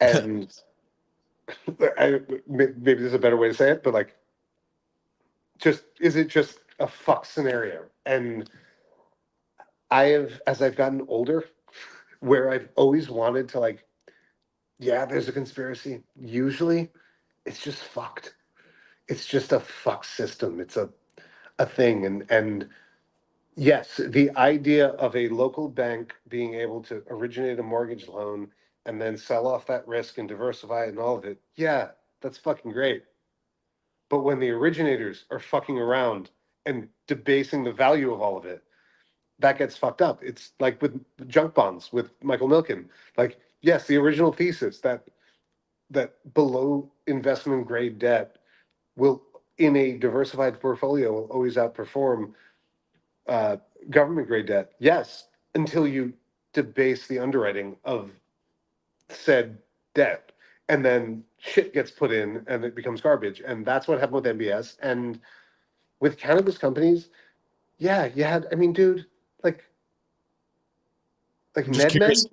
And maybe there's a better way to say it, but like, just is it just a fuck scenario? And I have, as I've gotten older, where I've always wanted to like, yeah, there's a conspiracy. Usually, it's just fucked. It's just a fuck system. It's a thing, and yes, the idea of a local bank being able to originate a mortgage loan and then sell off that risk and diversify it and all of it, yeah, that's fucking great. But when the originators are fucking around and debasing the value of all of it, that gets fucked up. It's like with junk bonds with Michael Milken. Like, yes, the original thesis that below investment grade debt will, in a diversified portfolio, will always outperform uh, government grade debt. Yes, until you debase the underwriting of said debt, and then shit gets put in, and it becomes garbage. And that's what happened with MBS and with cannabis companies. Yeah, you had. I mean, dude, like I'm just curious. MedMen.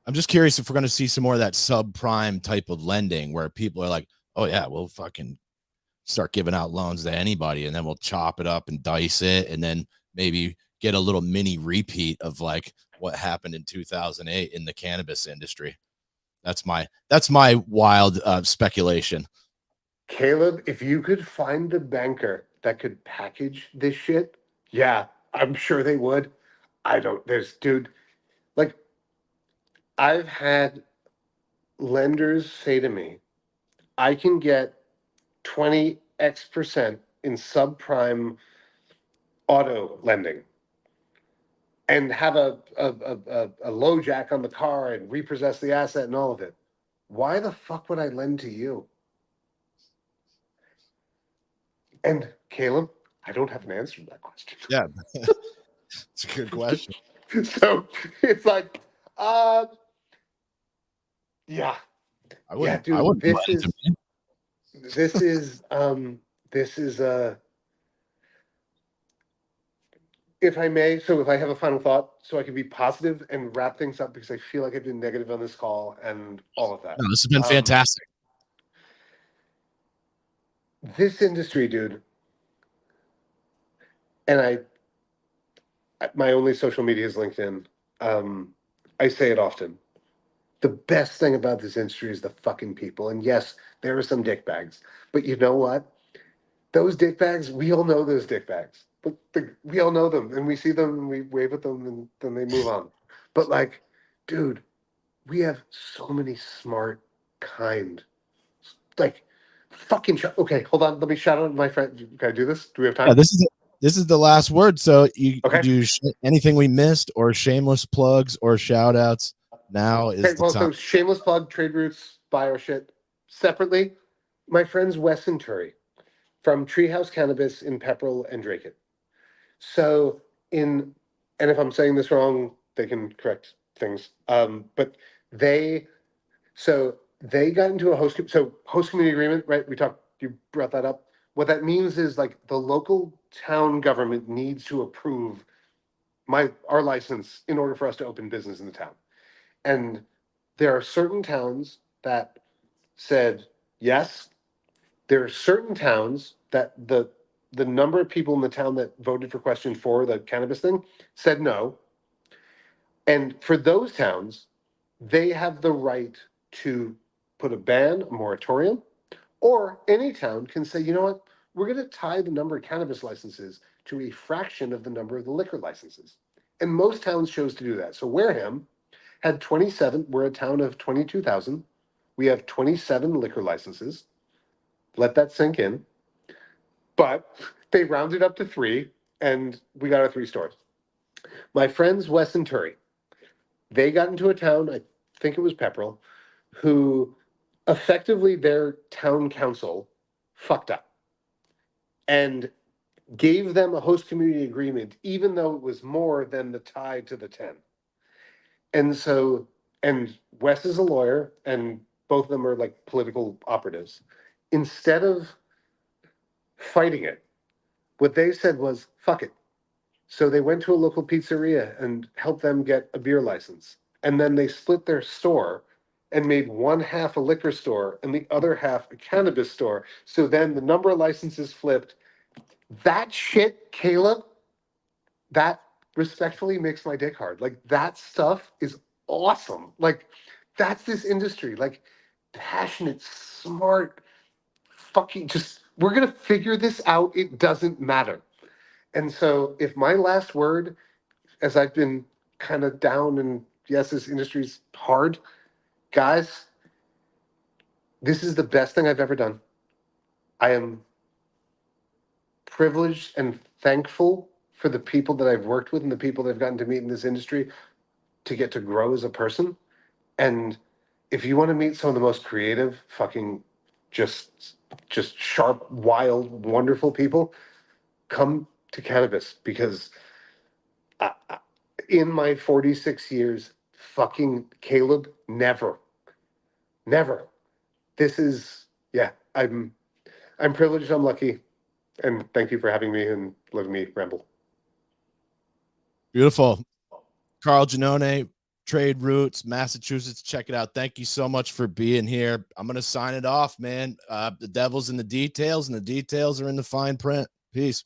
I'm just curious if we're going to see some more of that subprime type of lending where people are like, oh yeah, we'll fucking start giving out loans to anybody and then we'll chop it up and dice it and then maybe get a little mini repeat of like what happened in 2008 in the cannabis industry. That's my wild speculation. Caleb, if you could find the banker that could package this shit, yeah, I'm sure they would. I don't. There's dude, like I've had lenders say to me, I can get 20x% in subprime auto lending and have a low jack on the car and repossess the asset and all of it. Why the fuck would I lend to you? And Caleb, I don't have an answer to that question. Yeah, it's a good question. So it's like, uh, yeah, yeah, dude. I wouldn't This is this is if I may, so if I have a final thought, so I can be positive and wrap things up because I feel like I've been negative on this call and all of that. No, this has been fantastic. This industry, dude, and my only social media is LinkedIn. I say it often. The best thing about this industry is the fucking people. And yes, there are some dickbags, but you know what? Those dickbags, we all know those dickbags. But we all know them, and we see them, and we wave at them, and then they move on. But like, dude, we have so many smart, kind, like, fucking. Okay, hold on. Let me shout out my friend. Can I do this? Do we have time? Yeah, this is the last word. So you Okay. do anything we missed, or shameless plugs, or shout outs. now is Okay, the well, time. so shameless plug, Trade Roots, buy our shit. Separately, my friends Wes and Turi from Treehouse Cannabis in Pepperell and Drake. So and if I'm saying this wrong, they can correct things. But they they got into a host community agreement, right? You brought that up. What that means is like the local town government needs to approve our license in order for us to open business in the town. And there are certain towns that said yes. There are certain towns that the number of people in the town that voted for question 4, the cannabis thing, said no. And for those towns, they have the right to put a ban, a moratorium, or any town can say, you know what, we're going to tie the number of cannabis licenses to a fraction of the number of the liquor licenses. And most towns chose to do that. So Wareham had 27. We're a town of 22,000. We have 27 liquor licenses. Let that sink in. But they rounded up to 3, and we got our 3 stores. My friends Wes and Turi, they got into a town, I think it was Pepperell, who effectively their town council fucked up and gave them a host community agreement, even though it was more than the tie to the 10. And so, and Wes is a lawyer, and both of them are like political operatives. Instead of fighting it, what they said was, fuck it. So they went to a local pizzeria and helped them get a beer license. And then they split their store and made one half a liquor store and the other half a cannabis store. So then the number of licenses flipped. That shit, Caleb, that respectfully makes my dick hard. Like that stuff is awesome. Like that's this industry. Like passionate, smart, fucking just we're gonna figure this out. It doesn't matter. And so if my last word, as I've been kind of down and yes, this industry's hard, guys, this is the best thing I've ever done. I am privileged and thankful for the people that I've worked with and the people that I've gotten to meet in this industry to get to grow as a person. And if you want to meet some of the most creative, fucking just sharp, wild, wonderful people, come to cannabis because in my 46 years, fucking Caleb, never. This is I'm privileged, I'm lucky, and thank you for having me and letting me ramble. Beautiful. Carl Giannone, Trade Roots, Massachusetts. Check it out. Thank you so much for being here. I'm going to sign it off, man. The devil's in the details, and the details are in the fine print. Peace.